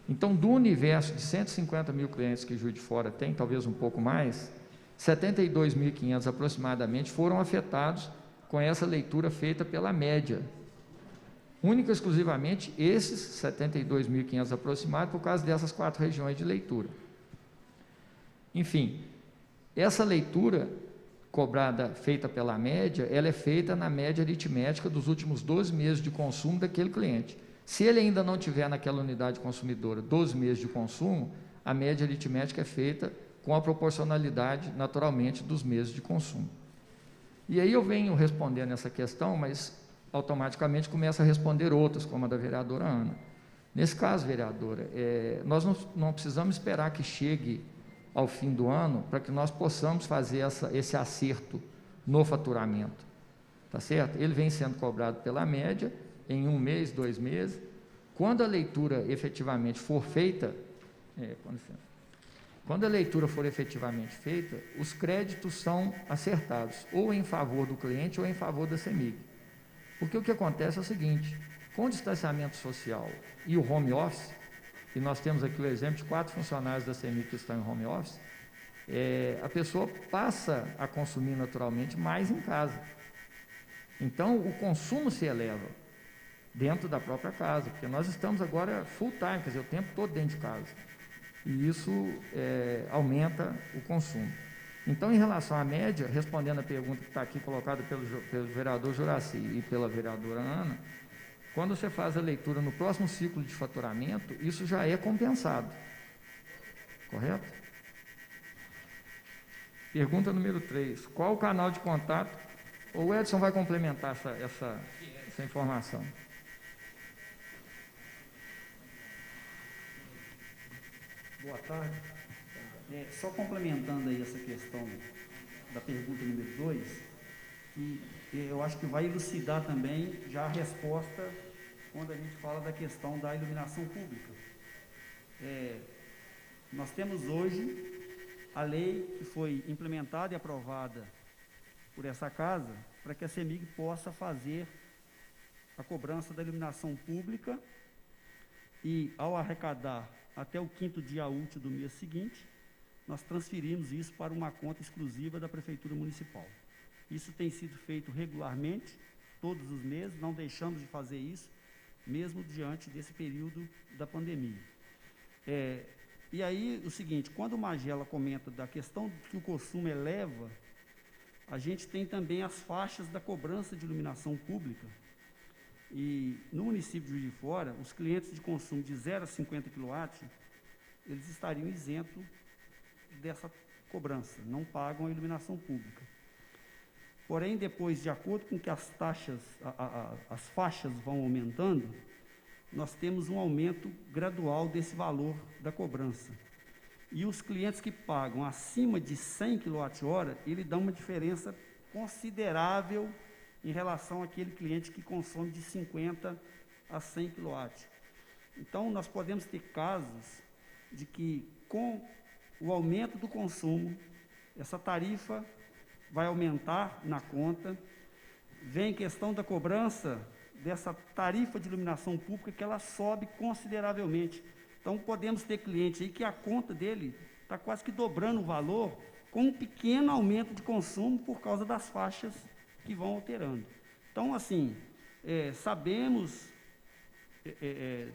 Então, do universo de 150 mil clientes que Juiz de Fora tem, talvez um pouco mais, 72.500 aproximadamente foram afetados com essa leitura feita pela média. Única e exclusivamente esses 72.500 aproximados por causa dessas 4 regiões de leitura. Enfim, essa leitura cobrada, feita pela média, ela é feita na média aritmética dos últimos 12 meses de consumo daquele cliente. Se ele ainda não tiver naquela unidade consumidora 12 meses de consumo, a média aritmética é feita com a proporcionalidade, naturalmente, dos meses de consumo. E aí eu venho respondendo essa questão, mas automaticamente começo a responder outras, como a da vereadora Ana. Nesse caso, vereadora, nós não precisamos esperar que chegue ao fim do ano para que nós possamos fazer esse acerto no faturamento, tá certo? Ele vem sendo cobrado pela média em 1 mês, 2 meses. Quando a leitura efetivamente for feita, quando a leitura for efetivamente feita, os créditos são acertados, ou em favor do cliente ou em favor da CEMIG. Porque o que acontece é o seguinte, com o distanciamento social e o home office, e nós temos aqui o exemplo de 4 funcionários da CEMIG que estão em home office, a pessoa passa a consumir naturalmente mais em casa. Então, o consumo se eleva dentro da própria casa, porque nós estamos agora full time, quer dizer, o tempo todo dentro de casa. E isso aumenta o consumo. Então, em relação à média, respondendo a pergunta que está aqui colocada pelo vereador Juraci e pela vereadora Ana, quando você faz a leitura no próximo ciclo de faturamento, isso já é compensado. Correto? Pergunta número 3. Qual o canal de contato? O Edson vai complementar essa informação. Boa tarde. Só complementando aí essa questão da pergunta número 2, que eu acho que vai elucidar também já a resposta quando a gente fala da questão da iluminação pública. Nós temos hoje a lei que foi implementada e aprovada por essa casa para que a CEMIG possa fazer a cobrança da iluminação pública e, ao arrecadar até o 5º dia útil do mês seguinte, nós transferimos isso para uma conta exclusiva da Prefeitura Municipal. Isso tem sido feito regularmente, todos os meses, não deixamos de fazer isso, mesmo diante desse período da pandemia. E aí, o seguinte, quando o Magela comenta da questão que o consumo eleva, a gente tem também as faixas da cobrança de iluminação pública. E no município de Juiz de Fora, os clientes de consumo de 0 a 50 kW, eles estariam isentos dessa cobrança, não pagam a iluminação pública. Porém, depois, de acordo com que as taxas, as faixas vão aumentando, nós temos um aumento gradual desse valor da cobrança. E os clientes que pagam acima de 100 kWh, ele dá uma diferença considerável em relação àquele cliente que consome de 50 a 100 kW. Então, nós podemos ter casos de que, com o aumento do consumo, essa tarifa vai aumentar na conta, vem questão da cobrança dessa tarifa de iluminação pública, que ela sobe consideravelmente. Então, podemos ter cliente aí que a conta dele está quase que dobrando o valor, com um pequeno aumento de consumo por causa das faixas que vão alterando. Então, assim, sabemos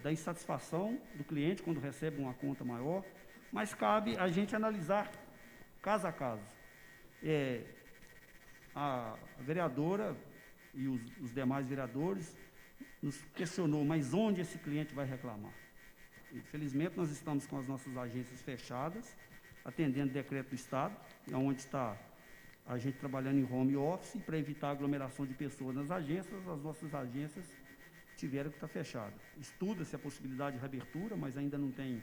da insatisfação do cliente quando recebe uma conta maior, mas cabe a gente analisar caso a caso. A vereadora e os demais vereadores nos questionou, mas onde esse cliente vai reclamar? Infelizmente, nós estamos com as nossas agências fechadas, atendendo o decreto do Estado, onde está a gente trabalhando em home office, para evitar a aglomeração de pessoas nas agências, as nossas agências tiveram que estar fechadas. Estuda-se a possibilidade de reabertura, mas ainda não tem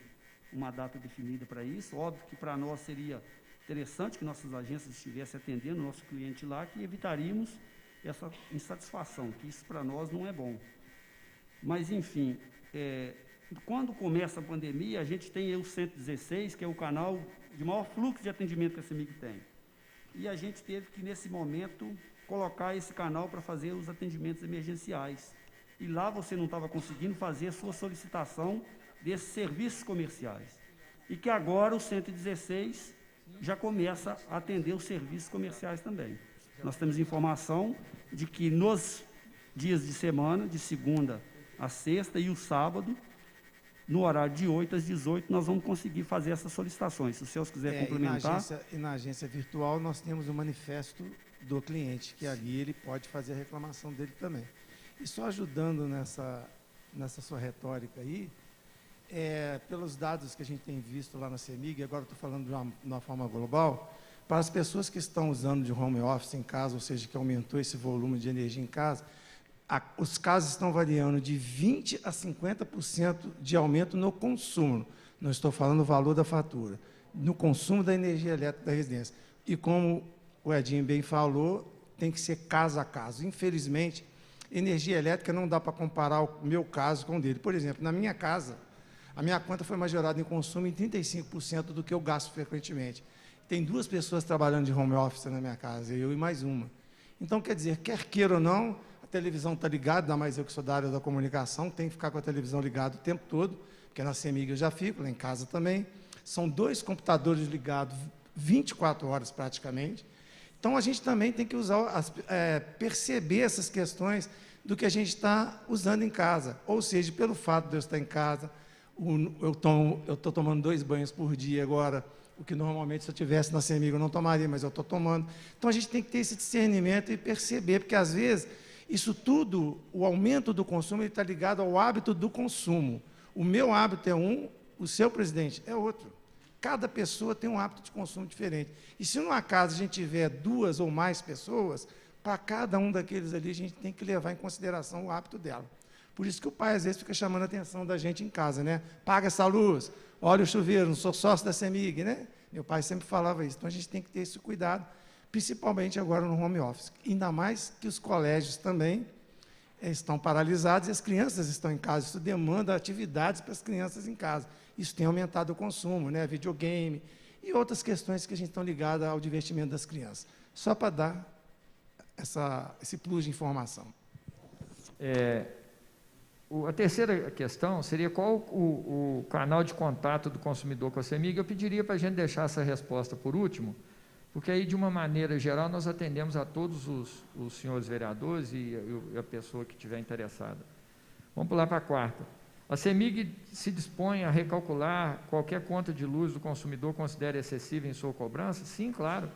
uma data definida para isso. Óbvio que para nós seria interessante que nossas agências estivessem atendendo o nosso cliente lá, que evitaríamos essa insatisfação, que isso para nós não é bom. Mas, enfim, quando começa a pandemia, a gente tem o 116, que é o canal de maior fluxo de atendimento que a CEMIG tem. E a gente teve que, nesse momento, colocar esse canal para fazer os atendimentos emergenciais. E lá você não estava conseguindo fazer a sua solicitação desses serviços comerciais. E que agora o 116 já começa a atender os serviços comerciais também. Nós temos informação de que nos dias de semana, de segunda a sexta e o sábado, no horário de 8 às 18, nós vamos conseguir fazer essas solicitações. Se o senhor quiser complementar... E na agência virtual nós temos o manifesto do cliente, que ali ele pode fazer a reclamação dele também. E só ajudando nessa sua retórica aí, pelos dados que a gente tem visto lá na CEMIG, agora estou falando de uma forma global, para as pessoas que estão usando de home office em casa, ou seja, que aumentou esse volume de energia em casa, os casos estão variando de 20% a 50% de aumento no consumo. Não estou falando do valor da fatura, no consumo da energia elétrica da residência. E como o Edinho bem falou, tem que ser caso a caso. Infelizmente, energia elétrica não dá para comparar o meu caso com o dele. Por exemplo, na minha casa, a minha conta foi majorada em consumo em 35% do que eu gasto frequentemente. Tem 2 pessoas trabalhando de home office na minha casa, eu e mais uma. Então, quer dizer, quer queira ou não, a televisão está ligada, ainda mais eu que sou da área da comunicação, tem que ficar com a televisão ligada o tempo todo, porque na CEMIG eu já fico, lá em casa também. São 2 computadores ligados 24 horas praticamente. Então, a gente também tem que perceber essas questões do que a gente está usando em casa. Ou seja, pelo fato de eu estar em casa, eu estou tomando 2 banhos por dia agora, o que normalmente se eu tivesse na CEMIG eu não tomaria, mas eu estou tomando. Então, a gente tem que ter esse discernimento e perceber, porque às vezes isso tudo, o aumento do consumo, ele está ligado ao hábito do consumo. O meu hábito é um, o seu, presidente, é outro. Cada pessoa tem um hábito de consumo diferente. E se numa casa a gente tiver 2 ou mais pessoas, para cada um daqueles ali a gente tem que levar em consideração o hábito dela. Por isso que o pai às vezes fica chamando a atenção da gente em casa, né? Paga essa luz, olha o chuveiro, não sou sócio da CEMIG, né? Meu pai sempre falava isso. Então a gente tem que ter esse cuidado principalmente agora no home office. Ainda mais que os colégios também estão paralisados e as crianças estão em casa. Isso demanda atividades para as crianças em casa. Isso tem aumentado o consumo, né? Videogame e outras questões que a gente estão ligadas ao divertimento das crianças. Só para dar esse plus de informação. A terceira questão seria qual o canal de contato do consumidor com a CEMIG. Eu pediria para a gente deixar essa resposta por último, porque aí, de uma maneira geral, nós atendemos a todos os senhores vereadores e a pessoa que estiver interessada. Vamos pular para a quarta. A CEMIG se dispõe a recalcular qualquer conta de luz do consumidor considere excessiva em sua cobrança? Sim, claro.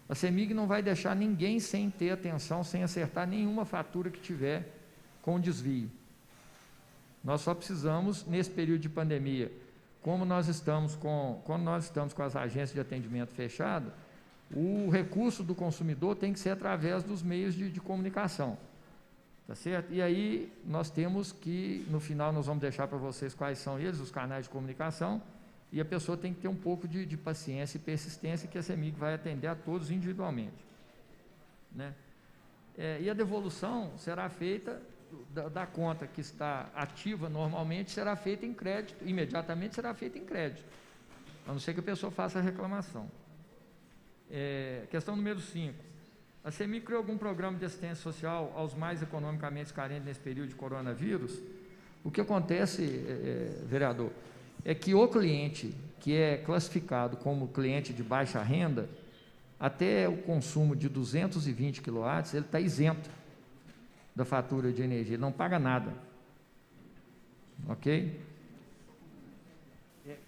A CEMIG não vai deixar ninguém sem ter atenção, sem acertar nenhuma fatura que tiver com desvio. Nós só precisamos, nesse período de pandemia, quando nós estamos com as agências de atendimento fechado, o recurso do consumidor tem que ser através dos meios de comunicação, tá certo? E aí nós temos que, no final, nós vamos deixar para vocês quais são eles, os canais de comunicação, e a pessoa tem que ter um pouco de paciência e persistência, que a CEMIG vai atender a todos individualmente, né? E a devolução será feita da conta que está ativa normalmente, será feita em crédito, imediatamente será feita em crédito, a não ser que a pessoa faça a reclamação. Questão número 5. A CEMIG criou algum programa de assistência social aos mais economicamente carentes nesse período de coronavírus? O que acontece, vereador, é que o cliente que é classificado como cliente de baixa renda, até o consumo de 220 kW, ele está isento da fatura de energia, ele não paga nada. Ok?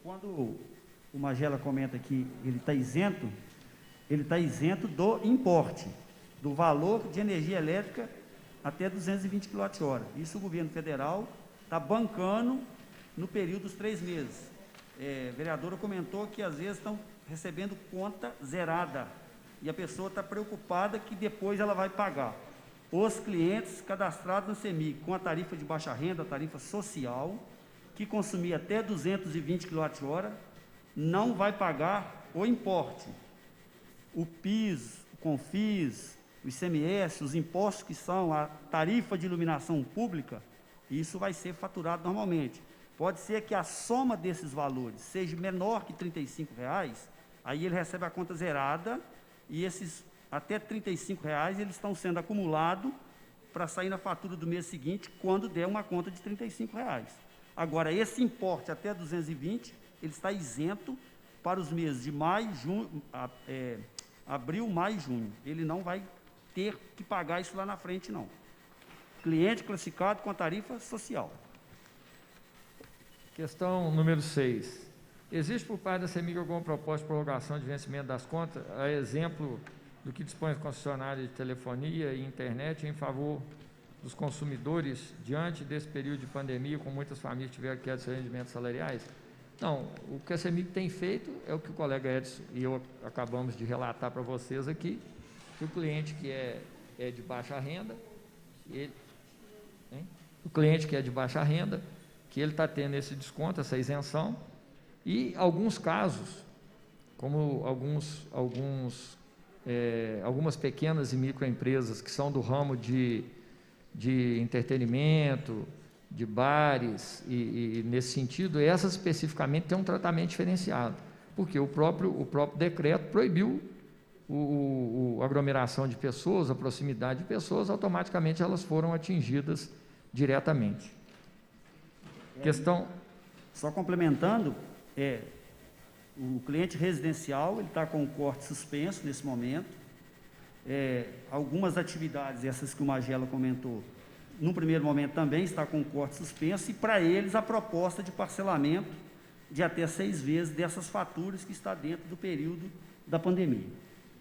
Quando o Magela comenta que ele está isento do importe, do valor de energia elétrica até 220 kWh. Isso o governo federal está bancando no período dos 3 meses. A vereadora comentou que às vezes estão recebendo conta zerada e a pessoa está preocupada que depois ela vai pagar. Os clientes cadastrados na CEMIG com a tarifa de baixa renda, a tarifa social, que consumir até 220 kWh, não vai pagar o importe. O PIS, o CONFIS, o ICMS, os impostos que são a tarifa de iluminação pública, isso vai ser faturado normalmente. Pode ser que a soma desses valores seja menor que R$ 35,00, aí ele recebe a conta zerada e esses até R$ 35,00 eles estão sendo acumulados para sair na fatura do mês seguinte, quando der uma conta de R$ 35,00. Agora, esse importe até 220, ele está isento para os meses de maio, abril, maio e junho. Ele não vai ter que pagar isso lá na frente, não. Cliente classificado com a tarifa social. Questão número 6. Existe por parte da CEMIG alguma proposta de prorrogação de vencimento das contas, a exemplo do que dispõe a concessionária de telefonia e internet em favor dos consumidores diante desse período de pandemia, com muitas famílias que tiveram queda de seus rendimentos salariais? Não, o que a CEMIG tem feito é o que o colega Edson e eu acabamos de relatar para vocês aqui, que o cliente que é de baixa renda, o cliente que é de baixa renda, que ele está tendo esse desconto, essa isenção, e alguns casos, como algumas pequenas e microempresas que são do ramo de entretenimento, de bares, e nesse sentido, essas especificamente têm um tratamento diferenciado, porque o próprio decreto proibiu a aglomeração de pessoas, a proximidade de pessoas, automaticamente elas foram atingidas diretamente. Questão... Só complementando, o cliente residencial, ele está com o corte suspenso nesse momento. Algumas atividades, essas que o Magela comentou, no primeiro momento também está com o corte suspenso, e para eles a proposta de parcelamento de até 6 vezes dessas faturas que está dentro do período da pandemia.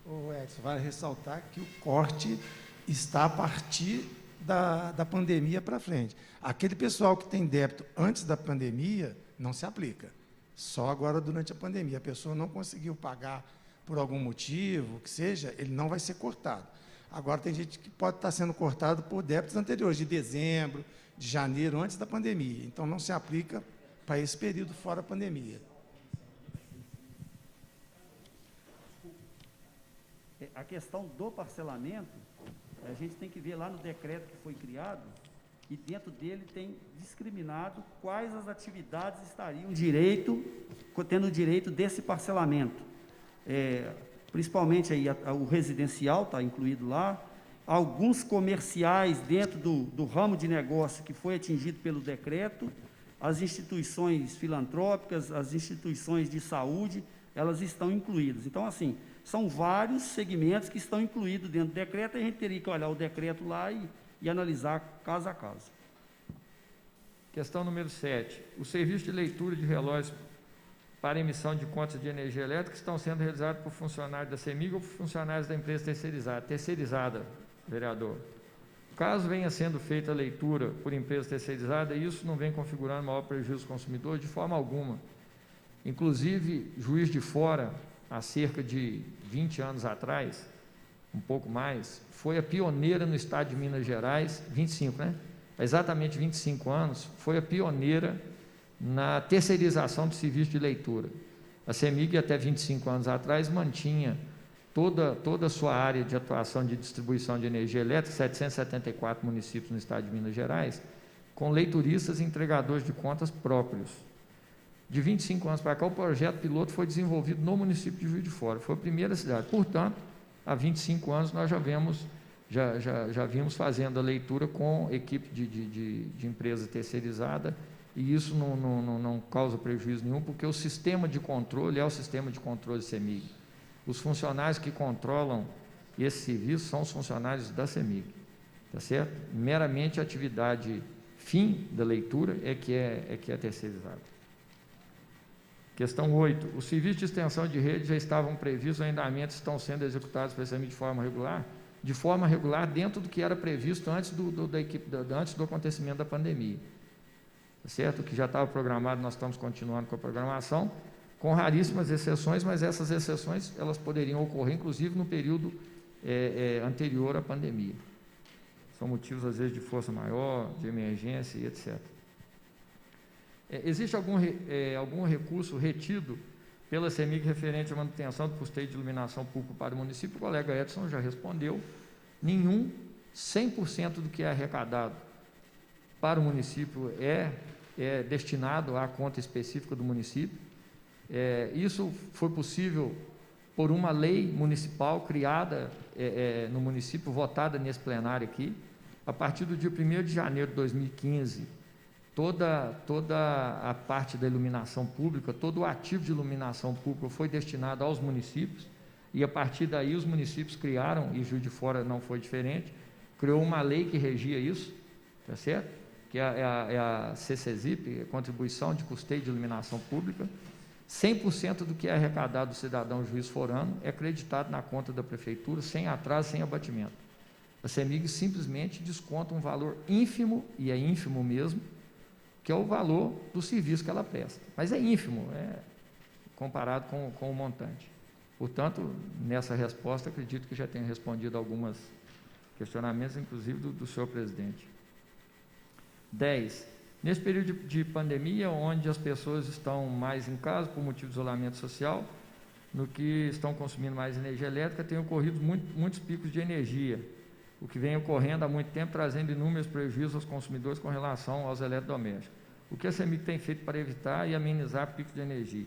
O Edson, vale ressaltar que o corte está a partir da pandemia para frente. Aquele pessoal que tem débito antes da pandemia não se aplica. Só agora durante a pandemia. A pessoa não conseguiu pagar por algum motivo, que seja, ele não vai ser cortado. Agora tem gente que pode estar sendo cortado por débitos anteriores, de dezembro, de janeiro, antes da pandemia. Então não se aplica para esse período fora a pandemia. a questão do parcelamento, a gente tem que ver lá no decreto que foi criado, e dentro dele tem discriminado quais as atividades estariam tendo direito desse parcelamento. Principalmente aí o residencial está incluído lá, alguns comerciais dentro do ramo de negócio que foi atingido pelo decreto, as instituições filantrópicas, as instituições de saúde, elas estão incluídas. Então, assim, são vários segmentos que estão incluídos dentro do decreto, e a gente teria que olhar o decreto lá e analisar caso a caso. Questão número 7. O serviço de leitura de relógios para emissão de contas de energia elétrica estão sendo realizados por funcionários da CEMIG ou por funcionários da empresa terceirizada, vereador. Caso venha sendo feita a leitura por empresa terceirizada, isso não vem configurando maior prejuízo ao consumidor de forma alguma. Inclusive, Juiz de Fora, há cerca de 20 anos atrás, um pouco mais, foi a pioneira no estado de Minas Gerais, 25, né? Exatamente 25 anos, foi a pioneira na terceirização do serviço de leitura. A CEMIG, até 25 anos atrás, mantinha toda a sua área de atuação de distribuição de energia elétrica, 774 municípios no estado de Minas Gerais, com leituristas e entregadores de contas próprios. De 25 anos para cá, o projeto piloto foi desenvolvido no município de Juiz de Fora, foi a primeira cidade. Portanto, há 25 anos nós já vimos fazendo a leitura com equipe de empresa terceirizada, e isso não causa prejuízo nenhum, porque o sistema de controle é o sistema de controle CEMIG. Os funcionários que controlam esse serviço são os funcionários da CEMIG, tá certo? Meramente a atividade fim da leitura é que é terceirizada. Questão 8. Os serviços de extensão de rede já estavam previstos, os arrendamentos estão sendo executados pela CEMIG de forma regular? De forma regular, dentro do que era previsto antes antes do acontecimento da pandemia. Tá certo? O que já estava programado, nós estamos continuando com a programação, com raríssimas exceções, mas essas exceções elas poderiam ocorrer, inclusive, no período anterior à pandemia. São motivos, às vezes, de força maior, de emergência e etc. Existe algum recurso retido pela CEMIG referente à manutenção do custeio de iluminação pública para o município? O colega Edson já respondeu. Nenhum. 100% do que é arrecadado para o município é destinado à conta específica do município. Isso foi possível por uma lei municipal criada no município, votada nesse plenário aqui. A partir do dia 1º de janeiro de 2015, toda a parte da iluminação pública, todo o ativo de iluminação pública foi destinado aos municípios, e a partir daí os municípios criaram, e Juiz de Fora não foi diferente, criou uma lei que regia isso, tá certo? Que é a CCZIP, a Contribuição de Custeio de Iluminação Pública. 100% do que é arrecadado do cidadão juiz forano é acreditado na conta da prefeitura, sem atraso, sem abatimento. A CEMIG simplesmente desconta um valor ínfimo, e é ínfimo mesmo, que é o valor do serviço que ela presta. Mas é ínfimo, comparado com o montante. Portanto, nessa resposta, acredito que já tenho respondido alguns questionamentos, inclusive do senhor presidente. 10. Nesse período de pandemia, onde as pessoas estão mais em casa por motivo de isolamento social, no que estão consumindo mais energia elétrica, tem ocorrido muitos picos de energia, o que vem ocorrendo há muito tempo, trazendo inúmeros prejuízos aos consumidores com relação aos eletrodomésticos. O que a CEMIG tem feito para evitar e amenizar picos de energia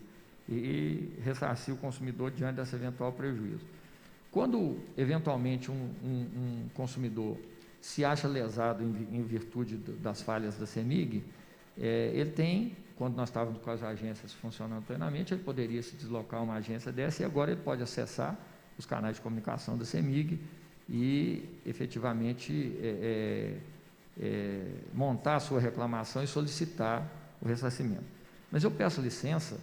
e ressarcir o consumidor diante desse eventual prejuízo? Quando, eventualmente, um consumidor se acha lesado em virtude das falhas da CEMIG, ele tem, quando nós estávamos com as agências funcionando plenamente, ele poderia se deslocar a uma agência dessa, e agora ele pode acessar os canais de comunicação da CEMIG e, efetivamente, montar a sua reclamação e solicitar o ressarcimento. Mas eu peço licença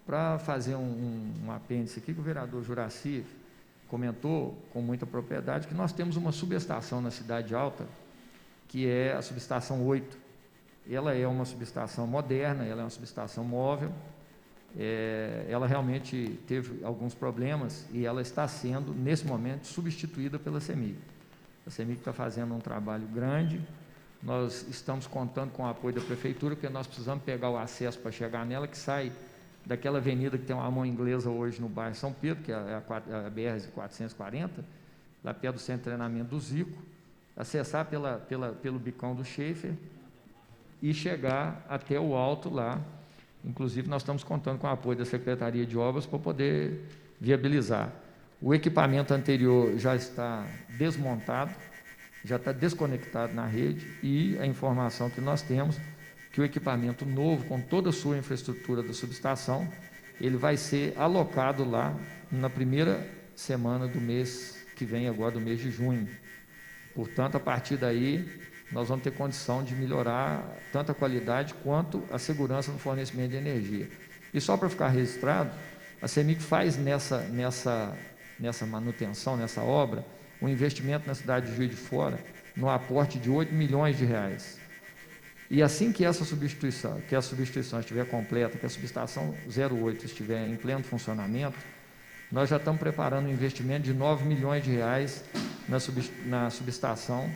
para fazer um apêndice aqui, que o vereador Juraci comentou com muita propriedade, que nós temos uma subestação na Cidade Alta, que é a subestação 8. Ela é uma subestação moderna, ela é uma subestação móvel, ela realmente teve alguns problemas e ela está sendo, nesse momento, substituída pela CEMIG. A CEMIG está fazendo um trabalho grande, nós estamos contando com o apoio da Prefeitura, porque nós precisamos pegar o acesso para chegar nela, que sai daquela avenida que tem uma mão inglesa hoje no bairro São Pedro, que é a BR-440, lá perto do centro de treinamento do Zico, acessar pelo Bicão do Schaefer e chegar até o alto lá. Inclusive, nós estamos contando com o apoio da Secretaria de Obras para poder viabilizar. O equipamento anterior já está desmontado, já está desconectado na rede, e a informação que nós temos que o equipamento novo, com toda a sua infraestrutura da subestação, ele vai ser alocado lá na primeira semana do mês que vem agora, do mês de junho. Portanto, a partir daí, nós vamos ter condição de melhorar tanto a qualidade quanto a segurança no fornecimento de energia. E só para ficar registrado, a CEMIG faz nessa manutenção, nessa obra, um investimento na cidade de Juiz de Fora, no aporte de R$8 milhões. E assim que a substituição estiver completa, que a subestação 08 estiver em pleno funcionamento, nós já estamos preparando um investimento de R$9 milhões na subestação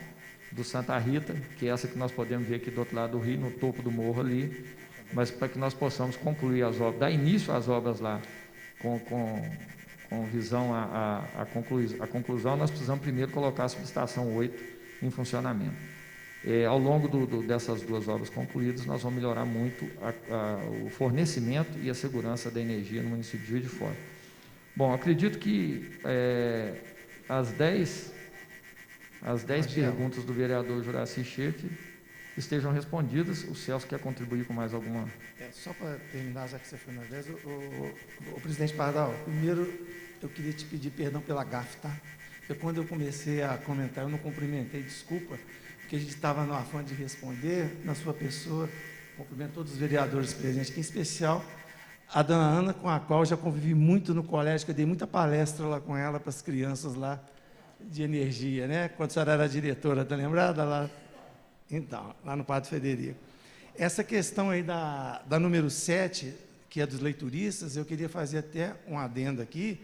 do Santa Rita, que é essa que nós podemos ver aqui do outro lado do rio, no topo do morro ali, mas para que nós possamos concluir as obras, dar início às obras lá, com visão à conclusão, nós precisamos primeiro colocar a subestação 8 em funcionamento. Ao longo dessas duas obras concluídas, nós vamos melhorar muito o fornecimento e a segurança da energia no município de Juiz de Fora. Bom, acredito que as 10 perguntas do vereador Juraci Schaefer estejam respondidas. O Celso quer contribuir com mais alguma? Só para terminar, já que você foi nas 10, o presidente Pardal, primeiro eu queria te pedir perdão pela gafe, tá? Porque quando eu comecei a comentar, eu não cumprimentei, desculpa, porque a gente estava no afã de responder na sua pessoa. Cumprimento todos os vereadores presentes, aqui, em especial a dona Ana, com a qual eu já convivi muito no colégio, que eu dei muita palestra lá com ela, para as crianças lá, de energia, né? Quando a senhora era diretora, está lembrada? Lá, então, lá no Padre Federico. Essa questão aí da número 7, que é dos leituristas, eu queria fazer até um adendo aqui,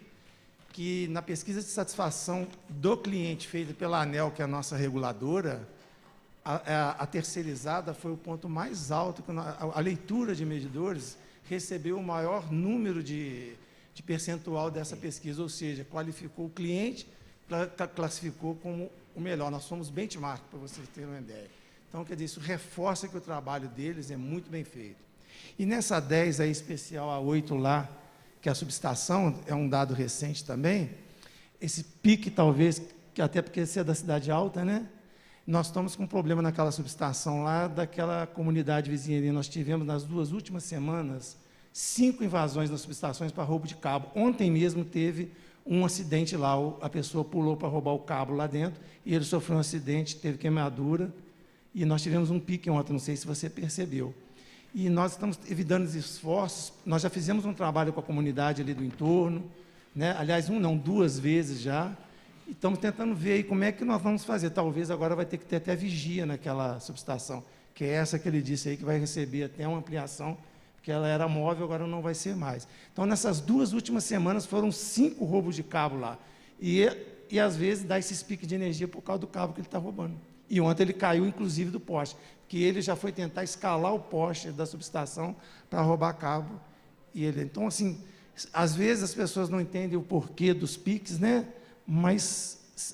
que na pesquisa de satisfação do cliente feita pela ANEEL, que é a nossa reguladora, a terceirizada foi o ponto mais alto, que a leitura de medidores recebeu o maior número de percentual dessa pesquisa, ou seja, qualificou o cliente, classificou como o melhor. Nós somos benchmark, para vocês terem uma ideia. Então, quer dizer, isso reforça que o trabalho deles é muito bem feito. E nessa 10 aí, especial, a 8 lá, que é a subestação, é um dado recente também, esse pique, talvez, que até porque você é da cidade alta, né? Nós estamos com um problema naquela subestação lá, daquela comunidade vizinha ali. Nós tivemos, nas 2 últimas semanas, 5 invasões nas subestações para roubo de cabo. Ontem mesmo teve um acidente lá, a pessoa pulou para roubar o cabo lá dentro, e ele sofreu um acidente, teve queimadura, e nós tivemos um pique ontem, não sei se você percebeu. E nós estamos evitando os esforços, nós já fizemos um trabalho com a comunidade ali do entorno, né? Aliás, 2 vezes já, e estamos tentando ver aí como é que nós vamos fazer. Talvez agora vai ter que ter até vigia naquela subestação, que é essa que ele disse aí, que vai receber até uma ampliação, porque ela era móvel, agora não vai ser mais. Então, nessas 2 últimas semanas, foram 5 roubos de cabo lá. E às vezes, dá esses piques de energia por causa do cabo que ele está roubando. E ontem ele caiu, inclusive, do poste, que ele já foi tentar escalar o poste da subestação para roubar cabo. Então, assim, às vezes as pessoas não entendem o porquê dos piques, né?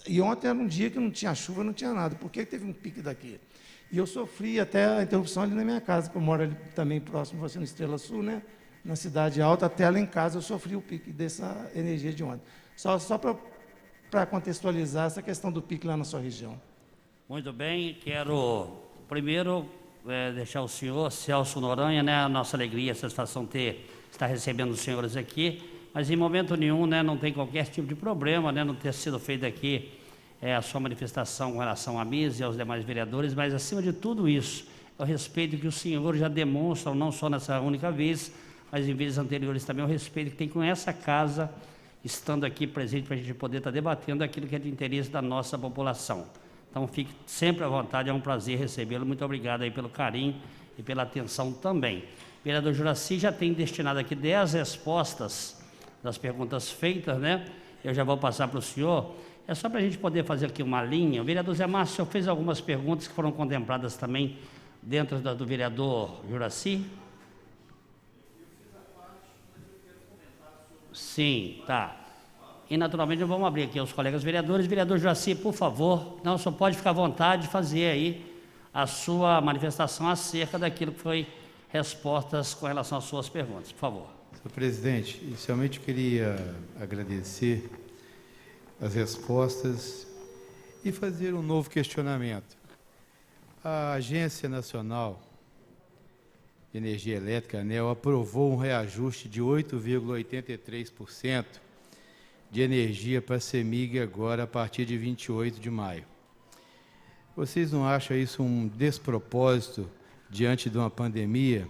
E ontem era um dia que não tinha chuva, não tinha nada. Por que teve um pique daqui? E eu sofri até a interrupção ali na minha casa, que eu moro ali também próximo, você no Estrela Sul, né? Na Cidade Alta, até lá em casa eu sofri o pique dessa energia de ontem. Só para contextualizar essa questão do pique lá na sua região. Muito bem, quero primeiro deixar o senhor, Celso Noronha, né? A nossa alegria, a satisfação estar recebendo os senhores aqui, mas em momento nenhum, né, não tem qualquer tipo de problema, né, não ter sido feito aqui a sua manifestação com relação a mim e aos demais vereadores, mas acima de tudo isso, o respeito que os senhores já demonstram, não só nessa única vez, mas em vezes anteriores também, o respeito que tem com essa casa, estando aqui presente para a gente poder estar debatendo aquilo que é de interesse da nossa população. Então, fique sempre à vontade, é um prazer recebê-lo. Muito obrigado aí pelo carinho e pela atenção também. O vereador Juraci já tem destinado aqui 10 respostas das perguntas feitas, né? Eu já vou passar para o senhor. É só para a gente poder fazer aqui uma linha. O vereador Zé Márcio, o senhor fez algumas perguntas que foram contempladas também dentro do vereador Juraci? Sim, tá. E, naturalmente, vamos abrir aqui os colegas vereadores. Vereador Juraci, por favor, não, só pode ficar à vontade de fazer aí a sua manifestação acerca daquilo que foi respostas com relação às suas perguntas. Por favor. Senhor presidente, inicialmente queria agradecer as respostas e fazer um novo questionamento. A Agência Nacional de Energia Elétrica, ANEEL, aprovou um reajuste de 8,83% de energia para a CEMIG agora, a partir de 28 de maio. Vocês não acham isso um despropósito diante de uma pandemia?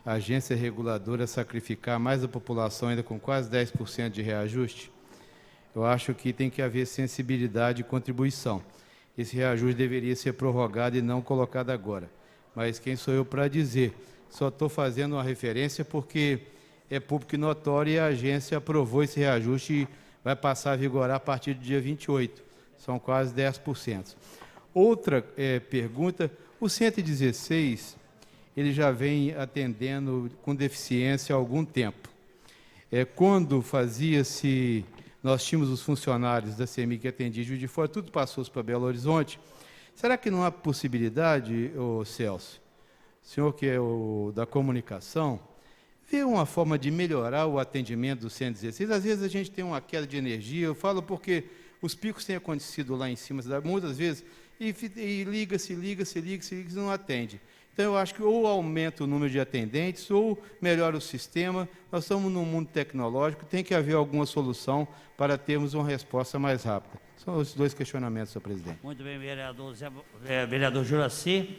A agência reguladora sacrificar mais a população ainda com quase 10% de reajuste? Eu acho que tem que haver sensibilidade e contribuição. Esse reajuste deveria ser prorrogado e não colocado agora. Mas quem sou eu para dizer? Só estou fazendo uma referência porque é público e notório e a agência aprovou esse reajuste e vai passar a vigorar a partir do dia 28. São quase 10%. Outra pergunta, o 116, ele já vem atendendo com deficiência há algum tempo. Quando fazia-se, nós tínhamos os funcionários da CEMIG que atendiam Juiz de Fora, tudo passou para Belo Horizonte. Será que não há possibilidade, Celso, senhor que é o da comunicação, ver uma forma de melhorar o atendimento do 116? Às vezes a gente tem uma queda de energia, eu falo porque os picos têm acontecido lá em cima, muitas vezes, e liga-se, não atende. Então, eu acho que ou aumenta o número de atendentes, ou melhora o sistema. Nós estamos num mundo tecnológico, tem que haver alguma solução para termos uma resposta mais rápida. São os dois questionamentos, senhor presidente. Muito bem, vereador Juraci.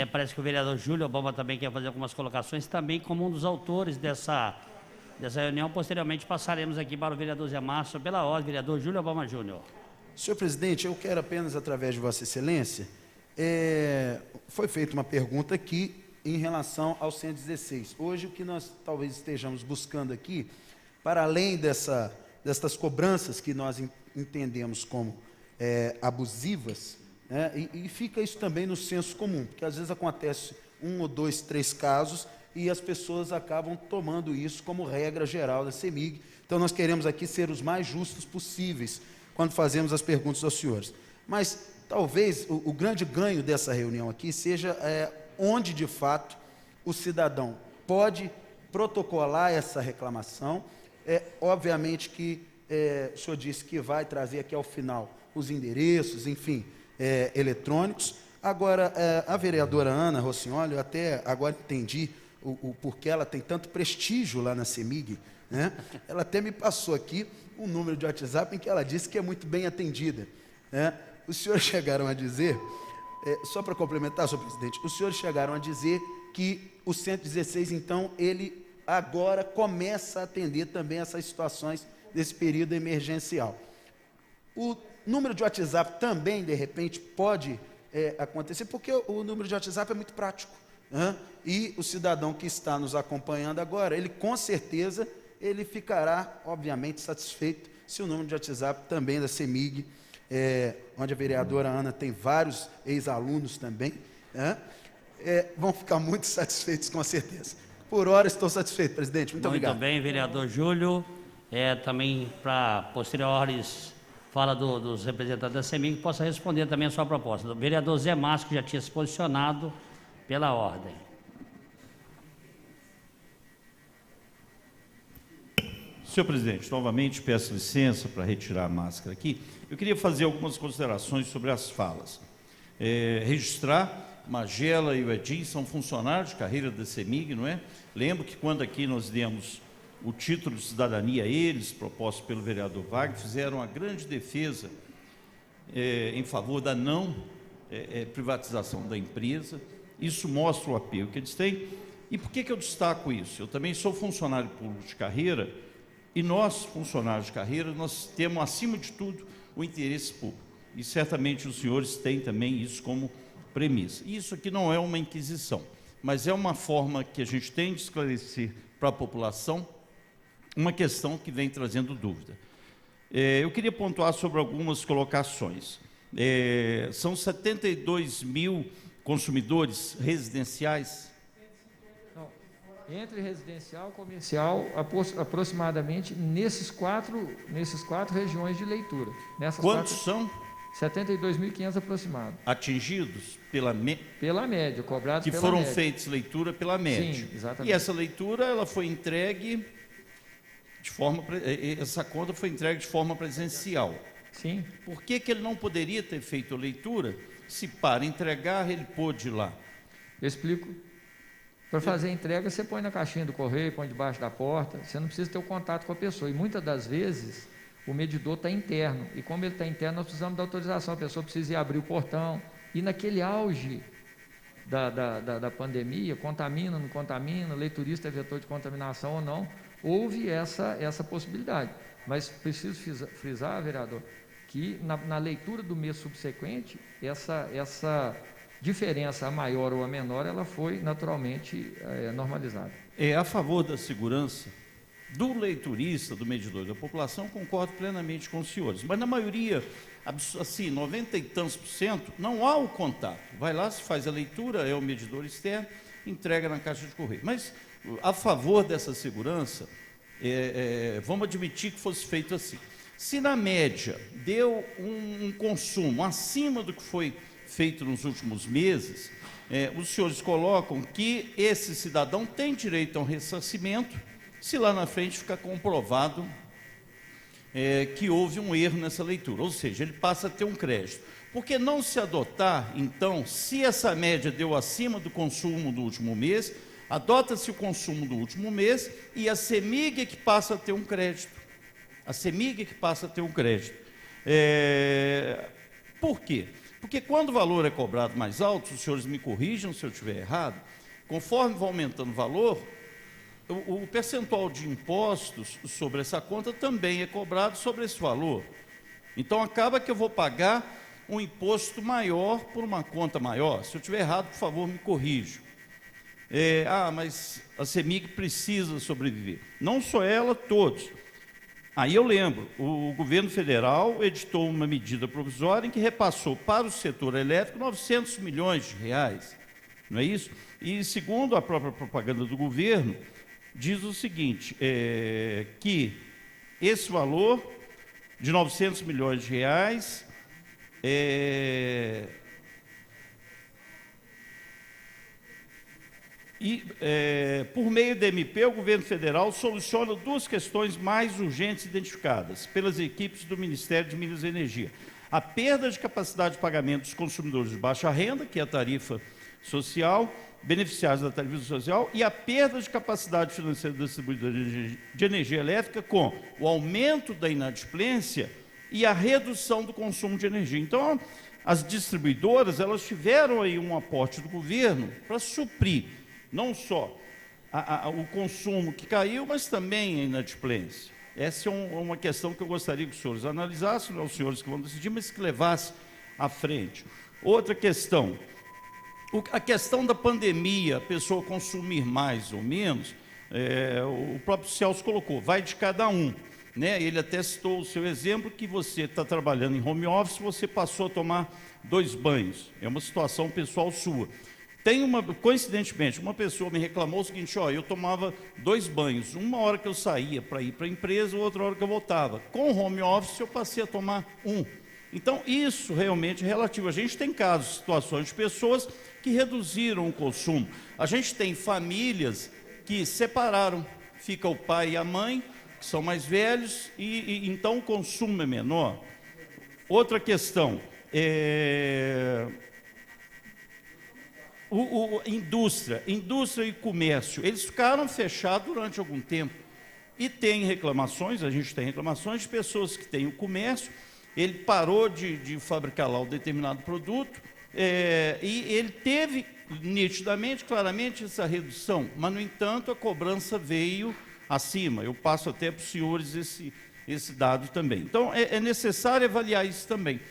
Parece que o vereador Júlio Obama também quer fazer algumas colocações, também como um dos autores dessa reunião. Posteriormente, passaremos aqui para o vereador Zé Márcio, pela ordem, vereador Júlio Obama Júnior. Senhor presidente, eu quero apenas, através de Vossa Excelência, foi feita uma pergunta aqui em relação ao 116. Hoje, o que nós talvez estejamos buscando aqui, para além dessas cobranças que nós entendemos como abusivas, e fica isso também no senso comum, porque às vezes acontece 1 ou 2, 3 casos e as pessoas acabam tomando isso como regra geral da CEMIG. Então, nós queremos aqui ser os mais justos possíveis quando fazemos as perguntas aos senhores. Mas, talvez, o grande ganho dessa reunião aqui seja onde, de fato, o cidadão pode protocolar essa reclamação. Obviamente que o senhor disse que vai trazer aqui ao final os endereços, enfim, eletrônicos. Agora, a vereadora Ana Rossignoli, eu até agora entendi o porquê ela tem tanto prestígio lá na CEMIG, né? Ela até me passou aqui um número de WhatsApp em que ela disse que é muito bem atendida, né? Os senhores chegaram a dizer, só para complementar, senhor presidente, os senhores chegaram a dizer que o 116, então, ele agora começa a atender também essas situações desse período emergencial. O número de WhatsApp também, de repente, pode acontecer, porque o número de WhatsApp é muito prático, né? E o cidadão que está nos acompanhando agora, ele com certeza, ele ficará, obviamente, satisfeito se o número de WhatsApp também da CEMIG, onde a vereadora Ana tem vários ex-alunos também, né? Vão ficar muito satisfeitos, com certeza. Por hora, estou satisfeito, presidente. Muito obrigado. Muito bem, vereador Júlio. Também, para posteriores, fala dos representantes da CEMIG, que possa responder também a sua proposta. O vereador Zé Márcio, que já tinha se posicionado pela ordem. Senhor presidente, novamente peço licença para retirar a máscara aqui. Eu queria fazer algumas considerações sobre as falas. Registrar, Magela e o Edinho são funcionários de carreira da CEMIG, não é? Lembro que quando aqui nós demos o título de cidadania a eles, proposto pelo vereador Wagner, fizeram uma grande defesa em favor da não privatização da empresa. Isso mostra o apelo que eles têm. E por que eu destaco isso? Eu também sou funcionário público de carreira, e nós, funcionários de carreira, nós temos, acima de tudo, o interesse público. E certamente os senhores têm também isso como premissa. E isso aqui não é uma inquisição, mas é uma forma que a gente tem de esclarecer para a população uma questão que vem trazendo dúvida. Eu queria pontuar sobre algumas colocações. São 72 mil consumidores residenciais. Entre residencial e comercial, aproximadamente nessas quatro regiões de leitura. Quantos são? 72.500 aproximados. Atingidos pela média, cobrados que pela foram média. feitos leitura pela média. Sim, exatamente. E essa leitura ela foi entregue essa conta foi entregue de forma presencial. Sim. Por que ele não poderia ter feito a leitura se para entregar ele pôde ir lá? Eu explico. Para fazer a entrega, você põe na caixinha do correio, põe debaixo da porta, você não precisa ter o contato com a pessoa. E muitas das vezes, o medidor está interno. E como ele está interno, nós precisamos da autorização. A pessoa precisa ir abrir o portão. E naquele auge da pandemia, contamina, não contamina, leiturista é vetor de contaminação ou não, houve essa possibilidade. Mas preciso frisar, vereador, que na leitura do mês subsequente, essa diferença, a maior ou a menor, ela foi naturalmente normalizada. É a favor da segurança do leiturista, do medidor da população, concordo plenamente com os senhores. Mas na maioria, assim, 90 e tantos %, não há o contato. Vai lá, se faz a leitura, é o medidor externo, entrega na caixa de correio. Mas a favor dessa segurança, vamos admitir que fosse feito assim. Se na média deu um consumo acima do que foi feito nos últimos meses, os senhores colocam que esse cidadão tem direito a um ressarcimento se lá na frente ficar comprovado que houve um erro nessa leitura, ou seja, ele passa a ter um crédito. Por que não se adotar, então, se essa média deu acima do consumo do último mês, adota-se o consumo do último mês e a CEMIG que passa a ter um crédito. A CEMIG que passa a ter um crédito. Por quê? Porque quando o valor é cobrado mais alto, os senhores me corrijam se eu estiver errado, conforme vai aumentando o valor, o percentual de impostos sobre essa conta também é cobrado sobre esse valor. Então, acaba que eu vou pagar um imposto maior por uma conta maior. Se eu estiver errado, por favor, me corrijam. Mas a CEMIG precisa sobreviver. Não só ela, todos. Aí eu lembro, o governo federal editou uma medida provisória em que repassou para o setor elétrico 900 milhões de reais. Não é isso? E, segundo a própria propaganda do governo, diz o seguinte, que esse valor de 900 milhões de reais por meio da MP, o governo federal soluciona duas questões mais urgentes identificadas pelas equipes do Ministério de Minas e Energia. A perda de capacidade de pagamento dos consumidores de baixa renda, que é a tarifa social, beneficiários da tarifa social, e a perda de capacidade financeira da distribuidora de energia elétrica com o aumento da inadimplência e a redução do consumo de energia. Então, as distribuidoras, elas tiveram aí um aporte do governo para suprir não só o consumo que caiu, mas também a inadimplência. Essa é uma questão que eu gostaria que os senhores analisassem, não os senhores que vão decidir, mas que levassem à frente. Outra questão, a questão da pandemia, a pessoa consumir mais ou menos, o próprio Celso colocou, vai de cada um. Né? Ele até citou o seu exemplo que você está trabalhando em home office, você passou a tomar 2 banhos. É uma situação pessoal sua. Coincidentemente, uma pessoa me reclamou o seguinte, eu tomava 2 banhos, uma hora que eu saía para ir para a empresa, outra hora que eu voltava. Com o home office, eu passei a tomar 1. Então, isso realmente é relativo. A gente tem casos, situações de pessoas que reduziram o consumo. A gente tem famílias que separaram, fica o pai e a mãe, que são mais velhos, e então o consumo é menor. Outra questão, indústria e comércio, eles ficaram fechados durante algum tempo. E tem reclamações, a gente tem reclamações de pessoas que têm o comércio, ele parou de fabricar lá um determinado produto, e ele teve nitidamente, claramente, essa redução, mas, no entanto, a cobrança veio acima. Eu passo até para os senhores esse dado também. Então, é necessário avaliar isso também.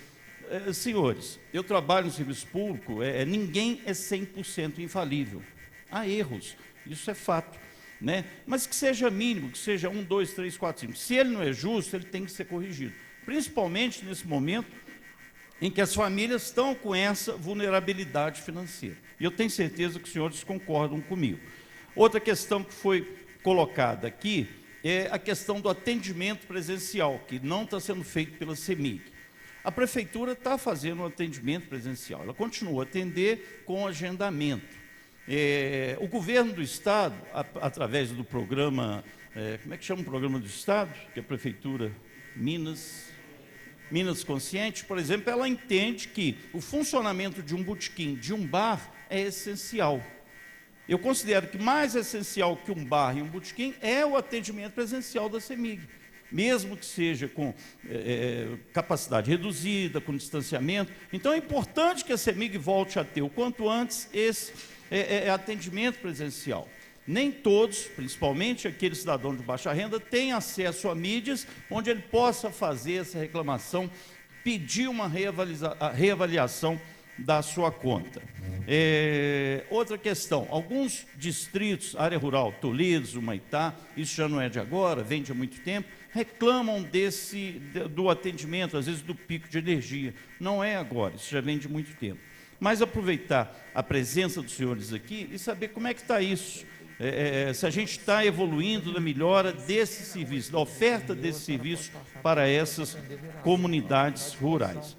Senhores, eu trabalho no serviço público, ninguém é 100% infalível. Há erros, isso é fato. Né? Mas que seja mínimo, que seja 1, 2, 3, 4, 5. Se ele não é justo, ele tem que ser corrigido. Principalmente nesse momento em que as famílias estão com essa vulnerabilidade financeira. E eu tenho certeza que os senhores concordam comigo. Outra questão que foi colocada aqui é a questão do atendimento presencial, que não está sendo feito pela CEMIG. A Prefeitura está fazendo um atendimento presencial, ela continua a atender com agendamento. O governo do Estado, através do programa, como é que chama o programa do Estado? Que a Prefeitura Minas Consciente, por exemplo, ela entende que o funcionamento de um botequim, de um bar, é essencial. Eu considero que mais essencial que um bar e um botequim é o atendimento presencial da CEMIG, mesmo que seja com capacidade reduzida, com distanciamento. Então, é importante que a CEMIG volte a ter, o quanto antes, esse atendimento presencial. Nem todos, principalmente aquele cidadão de baixa renda, têm acesso a mídias onde ele possa fazer essa reclamação, pedir uma reavaliação da sua conta. Outra questão, alguns distritos, área rural, Toledo, Humaitá, isso já não é de agora, vem de há muito tempo, reclamam do atendimento, às vezes do pico de energia. Não é agora, isso já vem de muito tempo. Mas aproveitar a presença dos senhores aqui e saber como é que está isso. Se a gente está evoluindo na melhora desse serviço, da oferta desse serviço para essas comunidades rurais.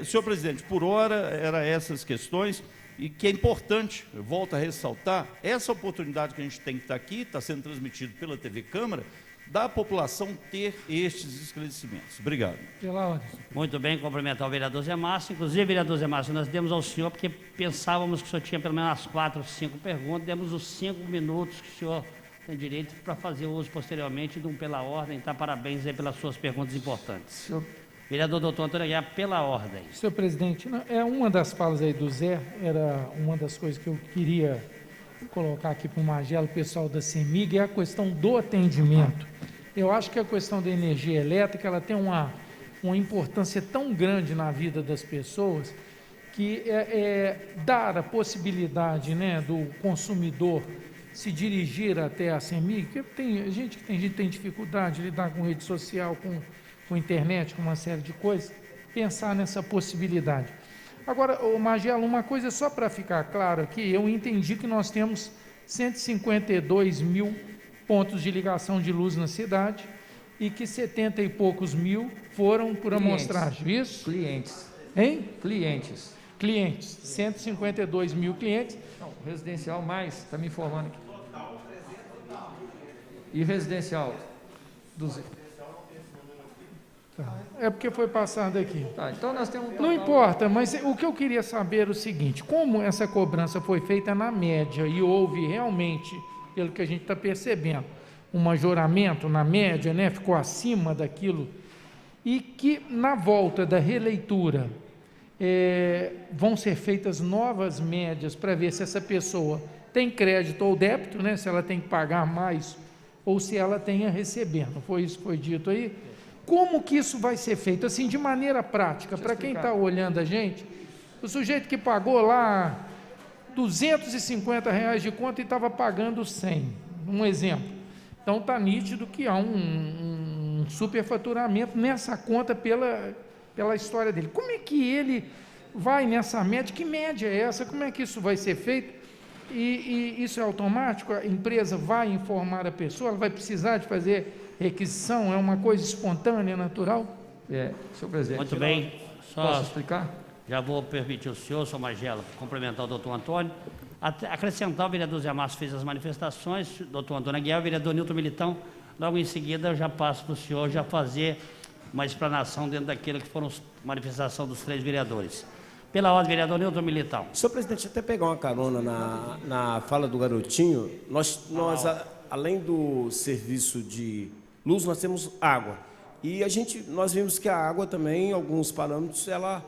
Senhor presidente, por hora, eram essas questões, e que é importante, eu volto a ressaltar, essa oportunidade que a gente tem que estar aqui, está sendo transmitido pela TV Câmara, da população ter estes esclarecimentos. Obrigado. Pela ordem. Muito bem, cumprimentar o vereador Zé Márcio. Inclusive, vereador Zé Márcio, nós demos ao senhor, porque pensávamos que o senhor tinha pelo menos umas 4 ou 5 perguntas, demos os 5 minutos que o senhor tem direito para fazer uso posteriormente de um pela ordem. Tá? Parabéns aí pelas suas perguntas importantes. Senhor... Vereador doutor Antônio Aguiar, pela ordem. Senhor presidente, uma das falas aí do Zé, era uma das coisas que eu queria colocar aqui para o Magela, o pessoal da CEMIG, é a questão do atendimento. Eu acho que a questão da energia elétrica, ela tem uma importância tão grande na vida das pessoas, que dar a possibilidade, né, do consumidor se dirigir até a CEMIG, porque tem gente que tem dificuldade de lidar com rede social, com internet, com uma série de coisas, pensar nessa possibilidade. Agora, Magela, uma coisa só para ficar claro aqui, eu entendi que nós temos 152 mil pontos de ligação de luz na cidade e que 70 e poucos mil foram por amostragem, isso? Clientes. Hein? Clientes. Clientes, 152 mil clientes. Não, residencial mais, está me informando aqui. E residencial? É porque foi passado aqui. Tá, então nós temos Não importa, mas o que eu queria saber era o seguinte, como essa cobrança foi feita na média e houve realmente, pelo que a gente está percebendo, um majoramento na média, né, ficou acima daquilo, e que na volta da releitura vão ser feitas novas médias para ver se essa pessoa tem crédito ou débito, né, se ela tem que pagar mais ou se ela tem a receber. Não foi isso que foi dito aí? Como que isso vai ser feito? Assim, de maneira prática, para quem está olhando a gente, o sujeito que pagou lá R$250 de conta e estava pagando 100, um exemplo. Então, está nítido que há um superfaturamento nessa conta pela história dele. Como é que ele vai nessa média? Que média é essa? Como é que isso vai ser feito? E isso é automático? A empresa vai informar a pessoa? Ela vai precisar de fazer requisição? É uma coisa espontânea, natural? Senhor presidente. Muito bem. Posso explicar? Já vou permitir o senhor, senhor Magela, cumprimentar o doutor Antônio. Acrescentar, o vereador Zé Márcio fez as manifestações, doutor Antônio Aguiar, o vereador Nilton Militão. Logo em seguida, eu já passo para o senhor já fazer uma explanação dentro daquilo que foram a manifestação dos 3 vereadores. Pela ordem, vereador Nilton Militão. Senhor presidente, até pegar uma carona na fala do garotinho, nós além do serviço de luz, nós temos água. E nós vimos que a água também, em alguns parâmetros, ela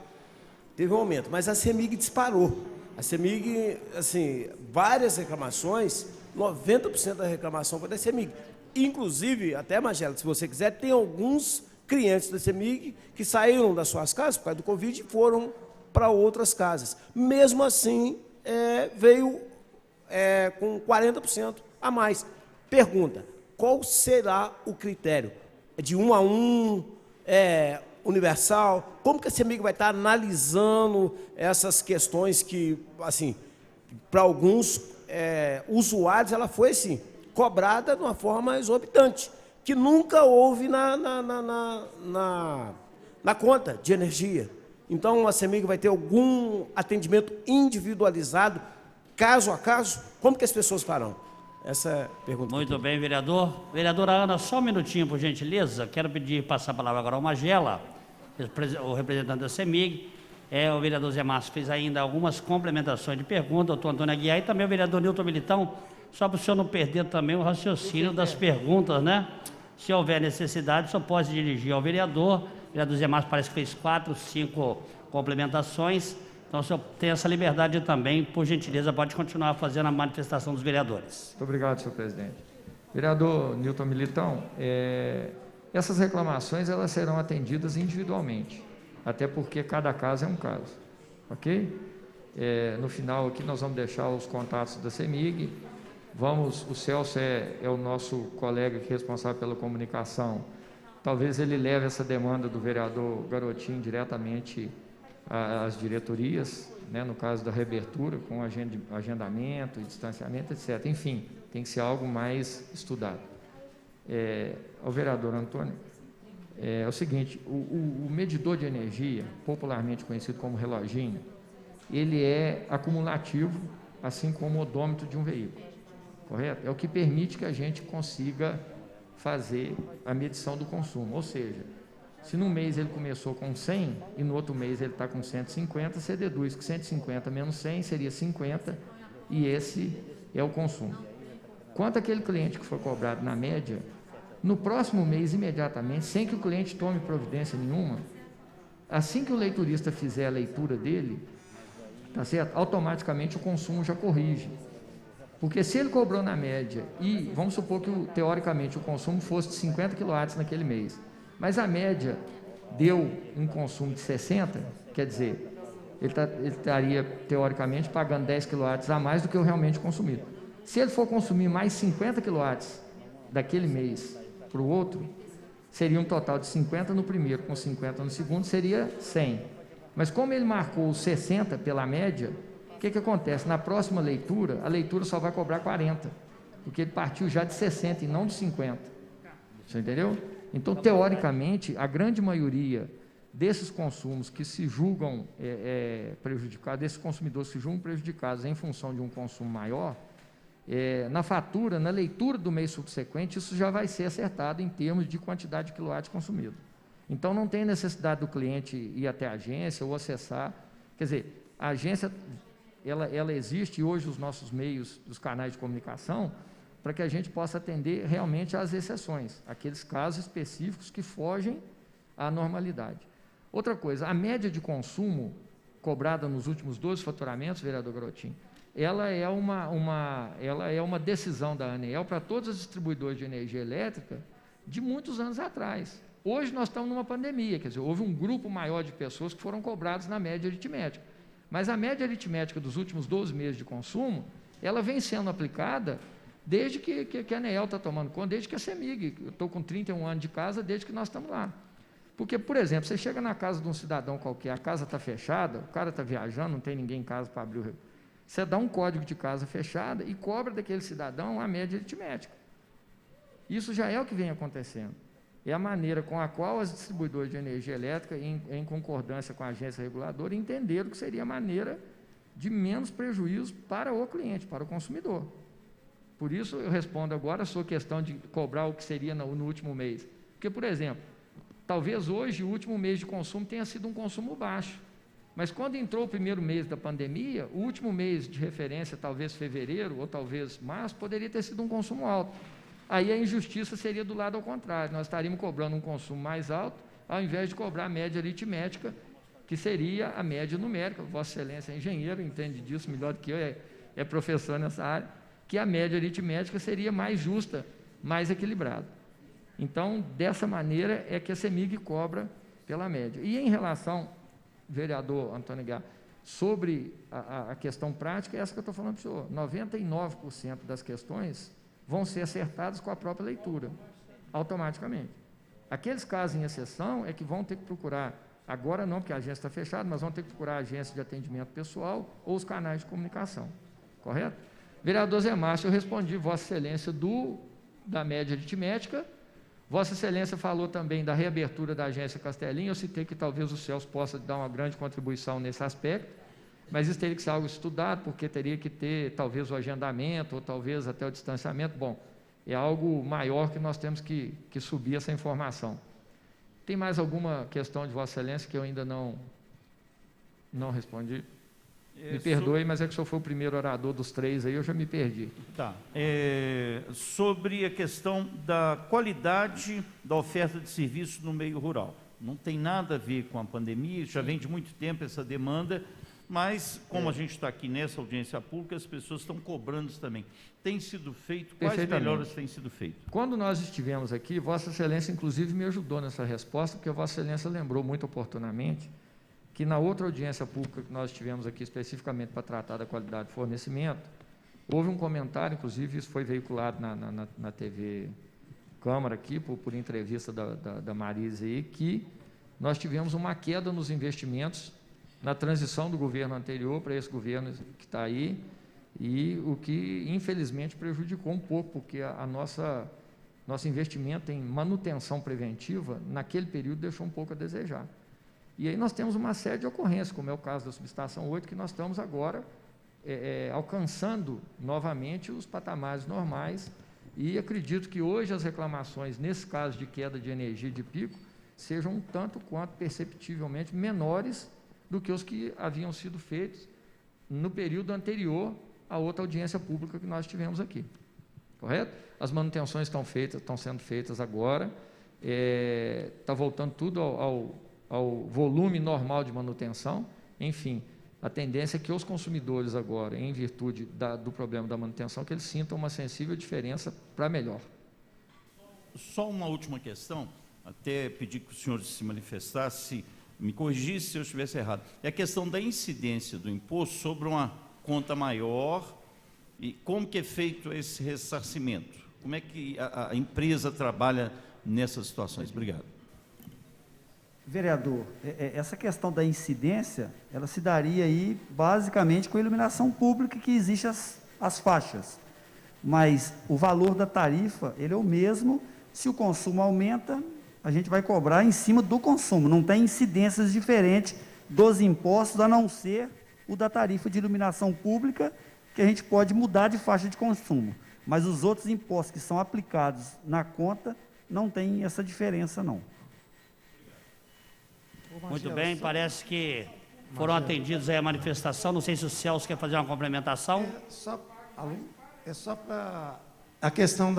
teve um aumento, mas a CEMIG disparou. A CEMIG, assim, várias reclamações, 90% da reclamação foi da CEMIG. Inclusive, até, Magela, se você quiser, tem alguns clientes da CEMIG que saíram das suas casas por causa do Covid e foram para outras casas. Mesmo assim, veio com 40% a mais. Pergunta, qual será o critério? É de 1 a 1, universal? Como que a CEMIG vai estar analisando essas questões que, assim, para alguns usuários, ela foi, assim, cobrada de uma forma exorbitante, que nunca houve na conta de energia. Então, a CEMIG vai ter algum atendimento individualizado, caso a caso? Como que as pessoas farão? Essa é a pergunta. Muito bem, vereador. Vereadora Ana, só um minutinho, por gentileza. Quero passar a palavra agora ao Magela, o representante da CEMIG. O vereador Zé Márcio fez ainda algumas complementações de pergunta, o doutor Antônio Aguiar, e também o vereador Nilton Militão, só para o senhor não perder também o raciocínio das perguntas, né? Se houver necessidade, o senhor pode dirigir ao vereador. O vereador Zé Márcio parece que fez 4, 5 complementações. Então, o senhor tem essa liberdade também, por gentileza, pode continuar fazendo a manifestação dos vereadores. Muito obrigado, senhor presidente. Vereador Nilton Militão, essas reclamações elas serão atendidas individualmente, até porque cada caso é um caso, ok? No final aqui nós vamos deixar os contatos da CEMIG, o Celso é o nosso colega que é responsável pela comunicação, talvez ele leve essa demanda do vereador Garotinho diretamente às diretorias, né, no caso da reabertura, com agendamento e distanciamento, etc. Enfim, tem que ser algo mais estudado. Ao vereador Antônio, é o seguinte, o medidor de energia, popularmente conhecido como reloginho, ele é acumulativo, assim como o odômetro de um veículo, correto? É o que permite que a gente consiga fazer a medição do consumo, ou seja, se num mês ele começou com 100 e no outro mês ele está com 150, você deduz que 150 menos 100 seria 50 e esse é o consumo. Quanto àquele cliente que foi cobrado na média, no próximo mês, imediatamente, sem que o cliente tome providência nenhuma, assim que o leiturista fizer a leitura dele, tá certo? Automaticamente o consumo já corrige. Porque se ele cobrou na média e, vamos supor que teoricamente o consumo fosse de 50 kW naquele mês, mas a média deu um consumo de 60, quer dizer, ele estaria, teoricamente, pagando 10 kW a mais do que o realmente consumido. Se ele for consumir mais 50 kW daquele mês para o outro, seria um total de 50 no primeiro, com 50 no segundo, seria 100. Mas como ele marcou os 60 pela média, o que acontece? Na próxima leitura, a leitura só vai cobrar 40, porque ele partiu já de 60 e não de 50. Você entendeu? Então, teoricamente, a grande maioria desses consumos que se julgam prejudicados, desses consumidores que se julgam prejudicados em função de um consumo maior, na fatura, na leitura do mês subsequente, isso já vai ser acertado em termos de quantidade de quilowatts consumido. Então, não tem necessidade do cliente ir até a agência ou acessar. Quer dizer, a agência, ela existe, e hoje os nossos meios, os canais de comunicação, para que a gente possa atender realmente às exceções, aqueles casos específicos que fogem à normalidade. Outra coisa, a média de consumo cobrada nos últimos 12 faturamentos, vereador Garotinho, ela é uma decisão da ANEEL para todos os distribuidores de energia elétrica de muitos anos atrás. Hoje nós estamos numa pandemia, quer dizer, houve um grupo maior de pessoas que foram cobradas na média aritmética. Mas a média aritmética dos últimos 12 meses de consumo, ela vem sendo aplicada desde que a ANEEL está tomando conta, desde que a CEMIG, eu estou com 31 anos de casa, desde que nós estamos lá. Porque, por exemplo, você chega na casa de um cidadão qualquer, a casa está fechada, o cara está viajando, não tem ninguém em casa para abrir o... Você dá um código de casa fechada e cobra daquele cidadão a média aritmética. Isso já é o que vem acontecendo. É a maneira com a qual as distribuidoras de energia elétrica, em concordância com a agência reguladora, entenderam que seria a maneira de menos prejuízo para o cliente, para o consumidor. Por isso, eu respondo agora a sua questão de cobrar o que seria no último mês. Porque, por exemplo, talvez hoje o último mês de consumo tenha sido um consumo baixo. Mas quando entrou o primeiro mês da pandemia, o último mês de referência, talvez fevereiro ou talvez março, poderia ter sido um consumo alto. Aí a injustiça seria do lado ao contrário. Nós estaríamos cobrando um consumo mais alto, ao invés de cobrar a média aritmética, que seria a média numérica. Vossa Excelência é engenheiro, entende disso melhor do que eu, é professor nessa área, que a média aritmética seria mais justa, mais equilibrada. Então, dessa maneira é que a CEMIG cobra pela média. E em relação, vereador Antônio Aguiar, sobre a questão prática, é essa que eu estou falando para o senhor. 99% das questões vão ser acertadas com a própria leitura, automaticamente. Aqueles casos em exceção é que vão ter que procurar, agora não, porque a agência está fechada, mas vão ter que procurar a agência de atendimento pessoal ou os canais de comunicação, correto? Vereador Zé Márcio, eu respondi Vossa Excelência da média aritmética. Vossa Excelência falou também da reabertura da agência Castelinho. Eu citei que talvez o CELS possa dar uma grande contribuição nesse aspecto, mas isso teria que ser algo estudado, porque teria que ter talvez o agendamento, ou talvez até o distanciamento. Bom, é algo maior que nós temos que subir essa informação. Tem mais alguma questão de Vossa Excelência que eu ainda não respondi? Me perdoe, mas é que o senhor foi o primeiro orador dos três aí, eu já me perdi. Tá. Sobre a questão da qualidade da oferta de serviço no meio rural. Não tem nada a ver com a pandemia, já vem de muito tempo essa demanda, mas como a gente está aqui nessa audiência pública, as pessoas estão cobrando isso também. Tem sido feito? Quais melhores têm sido feitos? Quando nós estivemos aqui, Vossa Excelência, inclusive, me ajudou nessa resposta, porque Vossa Excelência lembrou muito oportunamente que na outra audiência pública que nós tivemos aqui, especificamente para tratar da qualidade de fornecimento, houve um comentário, inclusive isso foi veiculado na TV Câmara aqui, por entrevista da Marisa aí, que nós tivemos uma queda nos investimentos na transição do governo anterior para esse governo que está aí, e o que infelizmente prejudicou um pouco, porque nosso investimento em manutenção preventiva naquele período deixou um pouco a desejar. E aí nós temos uma série de ocorrências, como é o caso da subestação 8, que nós estamos agora alcançando novamente os patamares normais, e acredito que hoje as reclamações, nesse caso de queda de energia de pico, sejam um tanto quanto perceptivelmente menores do que os que haviam sido feitos no período anterior à outra audiência pública que nós tivemos aqui. Correto? As manutenções estão sendo feitas agora, está voltando tudo ao volume normal de manutenção. Enfim, a tendência é que os consumidores agora, em virtude do problema da manutenção, que eles sintam uma sensível diferença para melhor. Só uma última questão, até pedir que o senhor se manifestasse, me corrigisse se eu estivesse errado. É a questão da incidência do imposto sobre uma conta maior e como que é feito esse ressarcimento? Como é que a empresa trabalha nessas situações? Obrigado. Vereador, essa questão da incidência, ela se daria aí basicamente com a iluminação pública que existe as faixas. Mas o valor da tarifa, ele é o mesmo. Se o consumo aumenta, a gente vai cobrar em cima do consumo. Não tem incidências diferentes dos impostos, a não ser o da tarifa de iluminação pública, que a gente pode mudar de faixa de consumo. Mas os outros impostos que são aplicados na conta, não tem essa diferença, não. Muito bem, parece que foram atendidos aí a manifestação. Não sei se o Celso quer fazer uma complementação. É só para a questão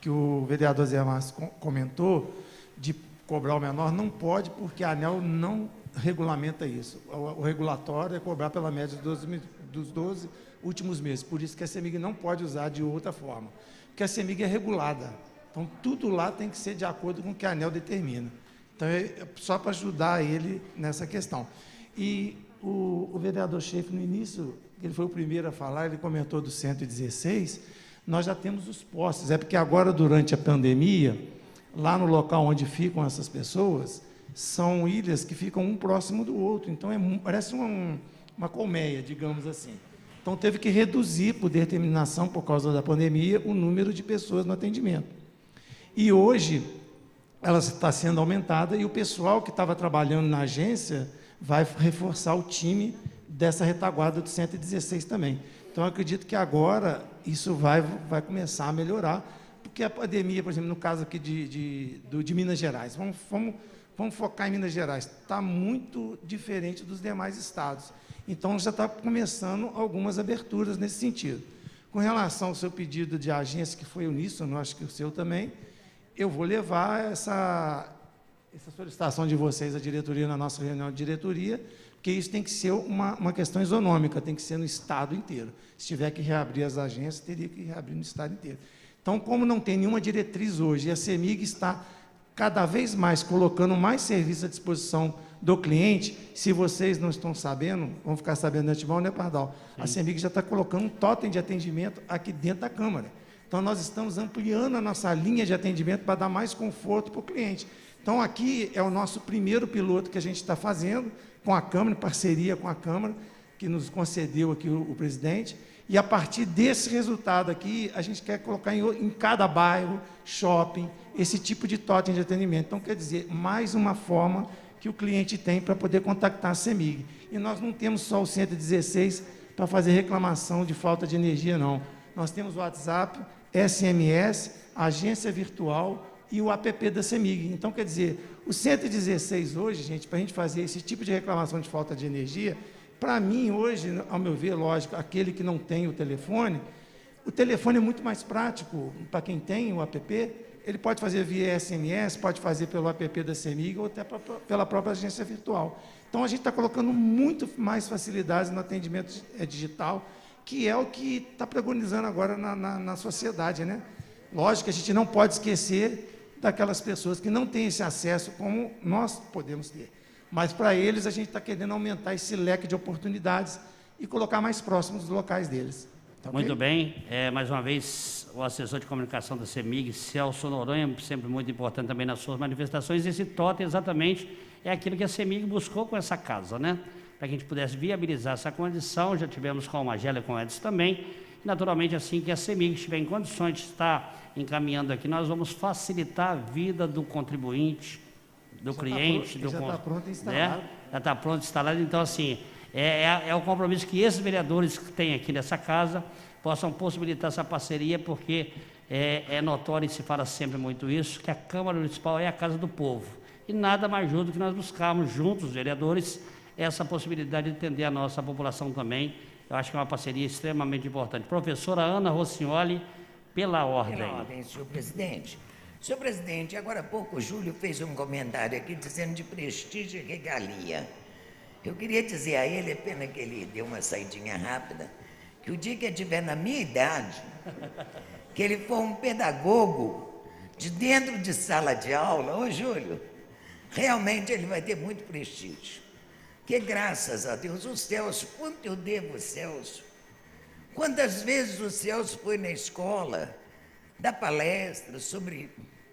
que o vereador Zé Márcio comentou, de cobrar o menor, não pode, porque a ANEEL não regulamenta isso. O regulatório é cobrar pela média dos 12 últimos meses. Por isso que a CEMIG não pode usar de outra forma, porque a CEMIG é regulada. Então, tudo lá tem que ser de acordo com o que a ANEEL determina. Então, é só para ajudar ele nessa questão. E o vereador Schaefer, no início, ele foi o primeiro a falar, ele comentou do 116, nós já temos os postos. É porque agora, durante a pandemia, lá no local onde ficam essas pessoas, são ilhas que ficam um próximo do outro. Então, parece uma colmeia, digamos assim. Então, teve que reduzir, por determinação, por causa da pandemia, o número de pessoas no atendimento. E hoje, ela está sendo aumentada e o pessoal que estava trabalhando na agência vai reforçar o time dessa retaguarda do 116 também. Então, eu acredito que agora isso vai começar a melhorar, porque a pandemia, por exemplo, no caso aqui de Minas Gerais, vamos focar em Minas Gerais, está muito diferente dos demais estados. Então, já está começando algumas aberturas nesse sentido. Com relação ao seu pedido de agência, que foi uníssono, acho que o seu também, eu vou levar essa solicitação de vocês à diretoria, na nossa reunião de diretoria, porque isso tem que ser uma questão isonômica, tem que ser no estado inteiro. Se tiver que reabrir as agências, teria que reabrir no estado inteiro. Então, como não tem nenhuma diretriz hoje, e a CEMIG está cada vez mais colocando mais serviço à disposição do cliente, se vocês não estão sabendo, vão ficar sabendo de antemão, né, Pardal? Sim. A CEMIG já está colocando um totem de atendimento aqui dentro da Câmara. Então, nós estamos ampliando a nossa linha de atendimento para dar mais conforto para o cliente. Então, aqui é o nosso primeiro piloto que a gente está fazendo com a Câmara, em parceria com a Câmara, que nos concedeu aqui o presidente, e a partir desse resultado aqui, a gente quer colocar em cada bairro, shopping, esse tipo de totem de atendimento. Então, quer dizer, mais uma forma que o cliente tem para poder contactar a CEMIG. E nós não temos só o 116 para fazer reclamação de falta de energia, não. Nós temos o WhatsApp, SMS, agência virtual e o app da CEMIG. Então, quer dizer, o 116 hoje, gente, para a gente fazer esse tipo de reclamação de falta de energia, para mim, hoje, ao meu ver, lógico, aquele que não tem o telefone é muito mais prático para quem tem o app. Ele pode fazer via SMS, pode fazer pelo app da CEMIG ou até pela própria agência virtual. Então, a gente está colocando muito mais facilidades no atendimento digital, que é o que está pregonizando agora na sociedade, né? Lógico que a gente não pode esquecer daquelas pessoas que não têm esse acesso como nós podemos ter. Mas, para eles, a gente está querendo aumentar esse leque de oportunidades e colocar mais próximos dos locais deles. Tá okay? Muito bem. Mais uma vez, o assessor de comunicação da CEMIG, Celso Noronha, sempre muito importante também nas suas manifestações. Esse totem, exatamente, é aquilo que a CEMIG buscou com essa casa, né? Para que a gente pudesse viabilizar essa condição. Já tivemos com a Magela e com o Edson também. Naturalmente, assim que a CEMIG estiver em condições de estar encaminhando aqui, nós vamos facilitar a vida do contribuinte, do cliente. Já está pronto instalado. Né? Já está pronto instalado. Então, assim, é o compromisso que esses vereadores que têm aqui nessa casa possam possibilitar essa parceria, porque é notório e se fala sempre muito isso, que a Câmara Municipal é a casa do povo. E nada mais justo do que nós buscarmos juntos, os vereadores, essa possibilidade de atender a nossa população também. Eu acho que é uma parceria extremamente importante. Professora Ana Rossignoli, pela ordem. Pela ordem, senhor presidente. Senhor presidente, agora há pouco o Júlio fez um comentário aqui dizendo de prestígio e regalia. Eu queria dizer a ele, é pena que ele deu uma saidinha rápida, que o dia que ele estiver na minha idade, que ele for um pedagogo de dentro de sala de aula, ô Júlio, realmente ele vai ter muito prestígio. Porque graças a Deus, o Celso, quanto eu devo ao Celso, quantas vezes o Celso foi na escola dar palestras sobre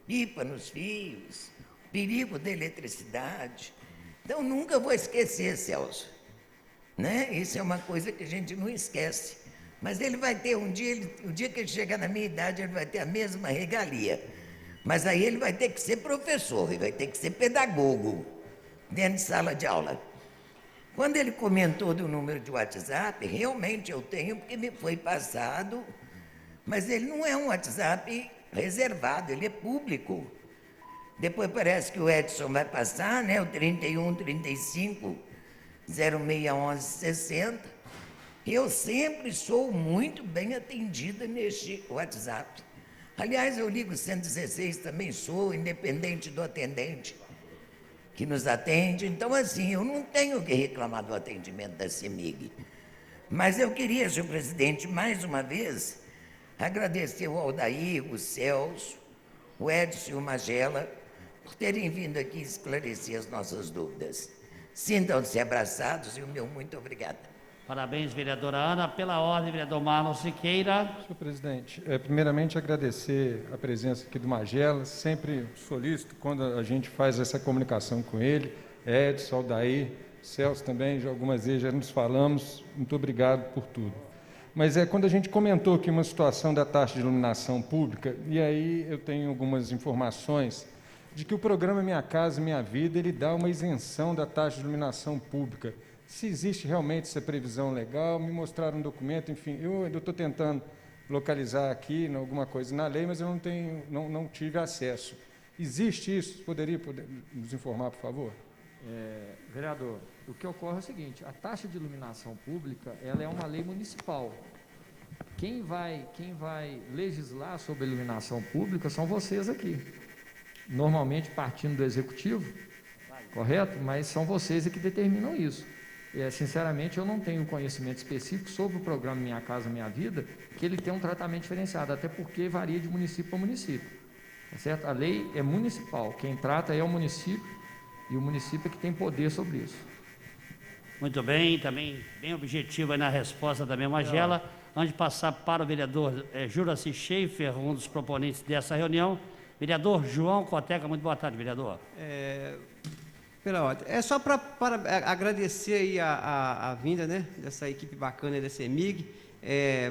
pipa nos fios, perigo da eletricidade. Então, nunca vou esquecer, Celso. Né? Isso é uma coisa que a gente não esquece. Mas ele vai ter um dia, o dia que ele chegar na minha idade, ele vai ter a mesma regalia. Mas aí ele vai ter que ser professor, ele vai ter que ser pedagogo dentro de sala de aula. Quando ele comentou do número de WhatsApp, realmente eu tenho, porque me foi passado, mas ele não é um WhatsApp reservado, ele é público. Depois parece que o Edson vai passar, né, o 31 35 0611 60. Eu sempre sou muito bem atendida neste WhatsApp. Aliás, eu ligo 116 também, sou independente do atendente que nos atende. Então, assim, eu não tenho que reclamar do atendimento da CEMIG. Mas eu queria, senhor presidente, mais uma vez, agradecer ao Aldair, o Celso, o Edson e o Magela, por terem vindo aqui esclarecer as nossas dúvidas. Sintam-se abraçados e o meu muito obrigada. Parabéns, vereadora Ana. Pela ordem, vereador Marlon Siqueira. Senhor presidente, primeiramente agradecer a presença aqui do Magela, sempre solícito quando a gente faz essa comunicação com ele, Edson, Aldair, Celso também, já algumas vezes já nos falamos, muito obrigado por tudo. Mas quando a gente comentou aqui uma situação da taxa de iluminação pública, e aí eu tenho algumas informações de que o programa Minha Casa Minha Vida, ele dá uma isenção da taxa de iluminação pública. Se existe realmente essa previsão legal, me mostraram um documento, enfim, eu ainda estou tentando localizar aqui alguma coisa na lei, mas eu não tive acesso. Existe isso? Poderia nos informar, por favor? Vereador, o que ocorre é o seguinte, a taxa de iluminação pública, ela é uma lei municipal. Quem vai legislar sobre a iluminação pública são vocês aqui. Normalmente partindo do executivo, correto? Mas são vocês que determinam isso. Sinceramente, eu não tenho conhecimento específico sobre o programa Minha Casa Minha Vida, que ele tem um tratamento diferenciado, até porque varia de município para município. Tá certo? A lei é municipal, quem trata é o município, e o município é que tem poder sobre isso. Muito bem, também bem objetivo aí na resposta da minha Magela. Antes de passar para o vereador Juraci Schaefer, um dos proponentes dessa reunião, vereador João Coteca, muito boa tarde, vereador. Pela ordem. É só para agradecer aí a vinda, né, dessa equipe bacana da CEMIG,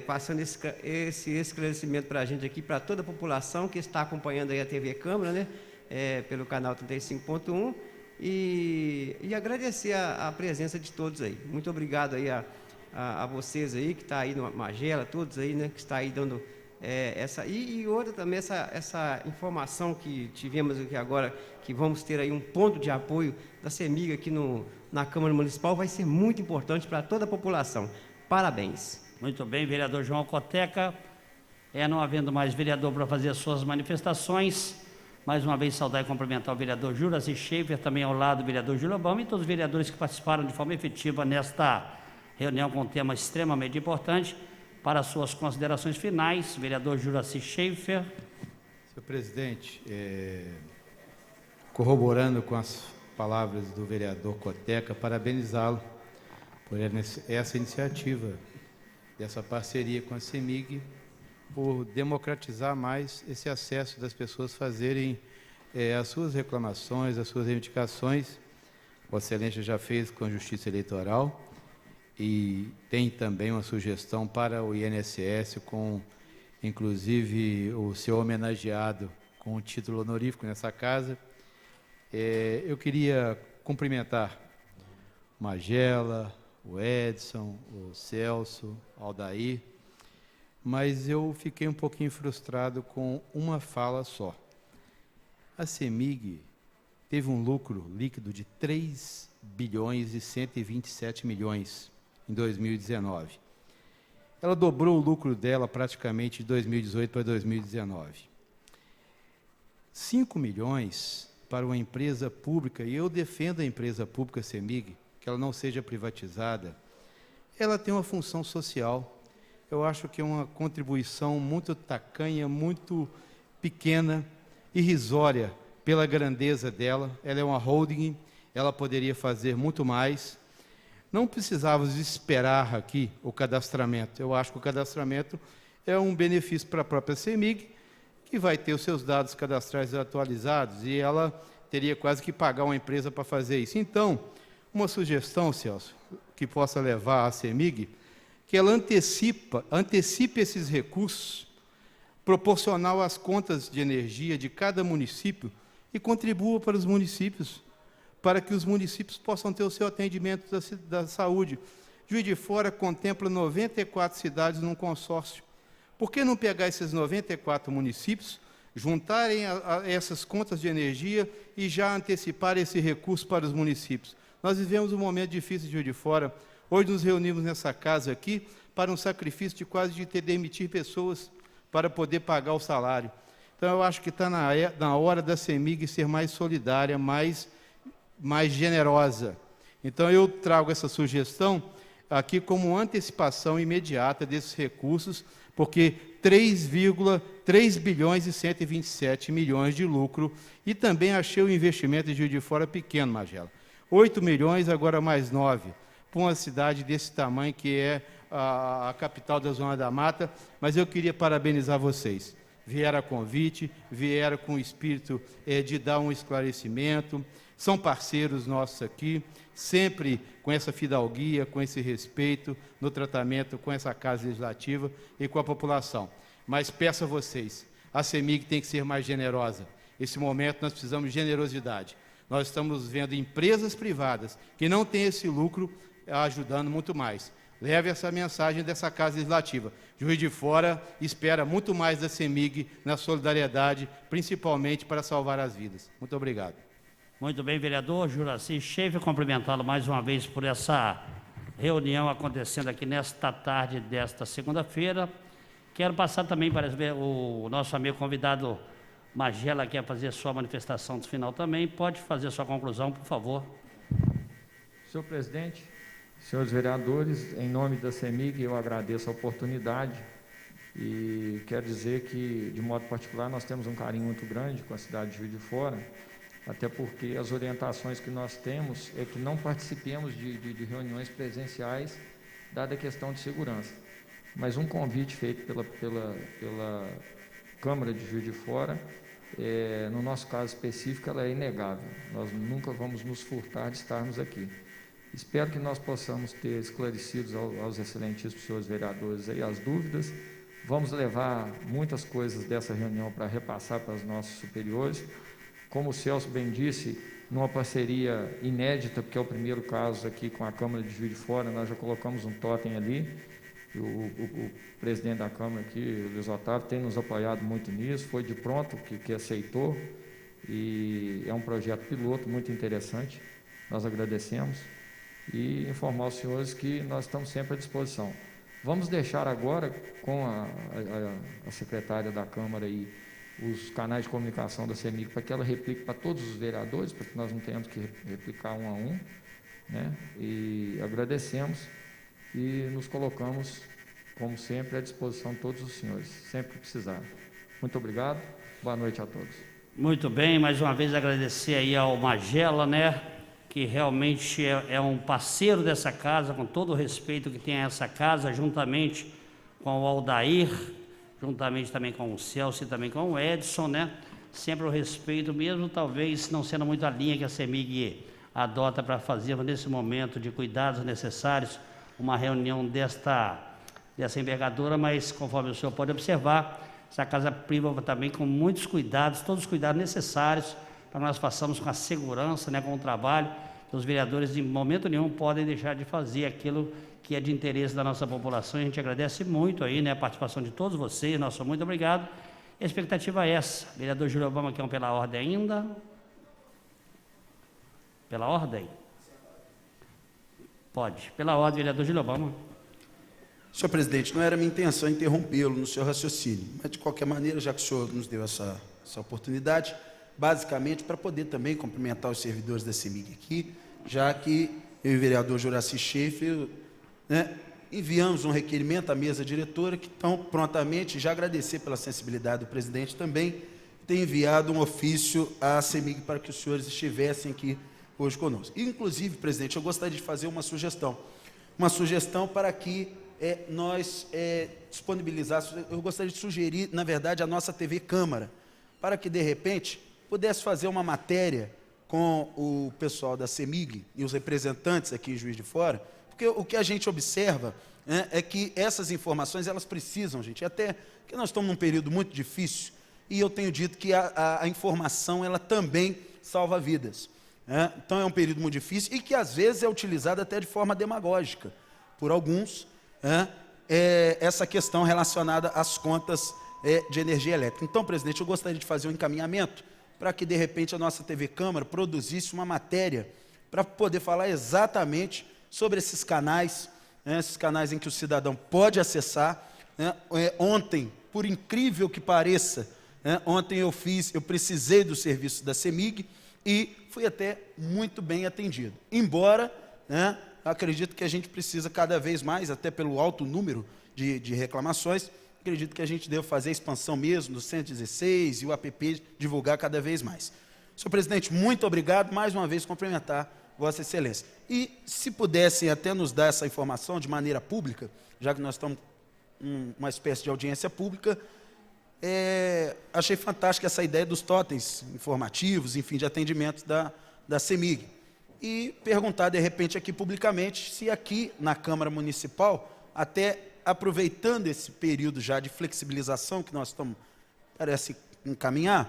passando esse esclarecimento para a gente aqui, para toda a população que está acompanhando aí a TV Câmara, né, pelo canal 35.1, e agradecer a presença de todos aí. Muito obrigado aí a vocês aí, que está aí no Magela, todos aí, né, que está aí dando e outra também, essa informação que tivemos aqui agora, que vamos ter aí um ponto de apoio da CEMIG aqui na Câmara Municipal, vai ser muito importante para toda a população. Parabéns. Muito bem, vereador João Coteca. Não havendo mais vereador para fazer as suas manifestações, mais uma vez saudar e cumprimentar o vereador Juraci Schaefer, também ao lado do vereador Júlio Obama e todos os vereadores que participaram de forma efetiva nesta reunião com um tema extremamente importante. Para as suas considerações finais, vereador Juraci Schaefer. Senhor presidente, corroborando com as palavras do vereador Coteca, parabenizá-lo por essa iniciativa, dessa parceria com a CEMIG, por democratizar mais esse acesso das pessoas fazerem as suas reclamações, as suas reivindicações. Vossa Excelência já fez com a Justiça Eleitoral e tem também uma sugestão para o INSS, com, inclusive, o seu homenageado com o título honorífico nessa casa. Eu queria cumprimentar o Magela, o Edson, o Celso, o Aldair, mas eu fiquei um pouquinho frustrado com uma fala só. A CEMIG teve um lucro líquido de 3 bilhões e 127 milhões em 2019. Ela dobrou o lucro dela praticamente de 2018 para 2019. 5 milhões para uma empresa pública, e eu defendo a empresa pública CEMIG, que ela não seja privatizada, ela tem uma função social. Eu acho que é uma contribuição muito tacanha, muito pequena, irrisória pela grandeza dela. Ela é uma holding, ela poderia fazer muito mais. Não precisávamos esperar aqui o cadastramento. Eu acho que o cadastramento é um benefício para a própria CEMIG, que vai ter os seus dados cadastrais atualizados, e ela teria quase que pagar uma empresa para fazer isso. Então, uma sugestão, Celso, que possa levar a CEMIG, que ela antecipe esses recursos, proporcional às contas de energia de cada município, e contribua para os municípios, para que os municípios possam ter o seu atendimento da saúde. Juiz de Fora contempla 94 cidades num consórcio. Por que não pegar esses 94 municípios, juntarem a essas contas de energia e já antecipar esse recurso para os municípios? Nós vivemos um momento difícil de Juiz de Fora. Hoje nos reunimos nessa casa aqui para um sacrifício de quase de ter demitir pessoas para poder pagar o salário. Então, eu acho que está na hora da CEMIG ser mais solidária, mais generosa. Então, eu trago essa sugestão aqui como antecipação imediata desses recursos, porque 3 bilhões e 127 milhões de lucro, e também achei o investimento de Juiz de Fora pequeno, Magela. 8 milhões, agora mais 9, para uma cidade desse tamanho, que é a capital da Zona da Mata. Mas eu queria parabenizar vocês. Vieram a convite, vieram com o espírito de dar um esclarecimento, são parceiros nossos aqui, sempre com essa fidalguia, com esse respeito no tratamento com essa Casa Legislativa e com a população. Mas peço a vocês, a CEMIG tem que ser mais generosa. Nesse momento nós precisamos de generosidade. Nós estamos vendo empresas privadas que não têm esse lucro ajudando muito mais. Leve essa mensagem dessa Casa Legislativa. Juiz de Fora espera muito mais da CEMIG na solidariedade, principalmente para salvar as vidas. Muito obrigado. Muito bem, vereador Juraci Schaefer, cumprimentá-lo mais uma vez por essa reunião acontecendo aqui nesta tarde desta segunda-feira. Quero passar também para o nosso amigo convidado Magela, que quer fazer sua manifestação do final também. Pode fazer sua conclusão, por favor. Senhor presidente, senhores vereadores, em nome da CEMIG, eu agradeço a oportunidade e quero dizer que, de modo particular, nós temos um carinho muito grande com a cidade de Juiz de Fora, até porque as orientações que nós temos é que não participemos de reuniões presenciais, dada a questão de segurança. Mas um convite feito pela Câmara de Juiz de Fora no nosso caso específico, ela é inegável. Nós nunca vamos nos furtar de estarmos aqui. Espero que nós possamos ter esclarecidos aos excelentíssimos senhores vereadores aí as dúvidas. Vamos levar muitas coisas dessa reunião para repassar para os nossos superiores. Como o Celso bem disse, numa parceria inédita, porque é o primeiro caso aqui com a Câmara de Juiz de Fora, nós já colocamos um totem ali. O presidente da Câmara aqui, o Luiz Otávio, tem nos apoiado muito nisso, foi de pronto que aceitou, e é um projeto piloto muito interessante. Nós agradecemos e informar os senhores que nós estamos sempre à disposição. Vamos deixar agora com a secretária da Câmara e os canais de comunicação da CEMIG para que ela replique para todos os vereadores, para que nós não tenhamos que replicar um a um, né? E agradecemos e nos colocamos, como sempre, à disposição de todos os senhores, sempre que precisar. Muito obrigado, boa noite a todos. Muito bem, mais uma vez agradecer aí ao Magela, né, que realmente é um parceiro dessa casa, com todo o respeito que tem a essa casa, juntamente com o Aldair, juntamente também com o Celso e também com o Edson, né, sempre o respeito, mesmo talvez não sendo muito a linha que a CEMIG adota para fazer nesse momento de cuidados necessários, uma reunião dessa envergadura, mas conforme o senhor pode observar, essa casa priva também com muitos cuidados, todos os cuidados necessários para nós façamos com a segurança, né, com o trabalho. Os vereadores, em momento nenhum, podem deixar de fazer aquilo que é de interesse da nossa população. A gente agradece muito aí, né, a participação de todos vocês, nosso muito obrigado. A expectativa é essa. Vereador Júlio Obama, que é pela ordem ainda. Pela ordem? Pode. Pela ordem, vereador Júlio Obama. Senhor presidente, não era minha intenção interrompê-lo no seu raciocínio, mas de qualquer maneira, já que o senhor nos deu essa oportunidade, basicamente para poder também cumprimentar os servidores da CEMIG aqui, já que eu e o vereador Juraci Schaefer, né, enviamos um requerimento à mesa diretora, que estão prontamente, já agradecer pela sensibilidade do presidente também, tem enviado um ofício à CEMIG para que os senhores estivessem aqui hoje conosco. Inclusive, presidente, eu gostaria de fazer uma sugestão para que nós disponibilizássemos, eu gostaria de sugerir, na verdade, a nossa TV Câmara, para que, de repente, pudesse fazer uma matéria com o pessoal da CEMIG e os representantes aqui em Juiz de Fora, porque o que a gente observa, né, é que essas informações, elas precisam, gente, até que nós estamos num período muito difícil, e eu tenho dito que a informação, ela também salva vidas. Né? Então, é um período muito difícil e que, às vezes, é utilizado até de forma demagógica por alguns, essa questão relacionada às contas de energia elétrica. Então, presidente, eu gostaria de fazer um encaminhamento para que, de repente, a nossa TV Câmara produzisse uma matéria para poder falar exatamente sobre esses canais em que o cidadão pode acessar. Né? Ontem, por incrível que pareça, ontem eu precisei do serviço da CEMIG e fui até muito bem atendido. Embora, né, acredito que a gente precisa cada vez mais, até pelo alto número de reclamações, acredito que a gente deve fazer a expansão mesmo do 116 e o app divulgar cada vez mais. Senhor presidente, muito obrigado, mais uma vez cumprimentar Vossa Excelência. E se pudessem até nos dar essa informação de maneira pública, já que nós estamos uma espécie de audiência pública, achei fantástica essa ideia dos totens informativos, enfim, de atendimento da CEMIG. E perguntar, de repente, aqui publicamente, se aqui na Câmara Municipal, até aproveitando esse período já de flexibilização que nós estamos, parece, caminhar,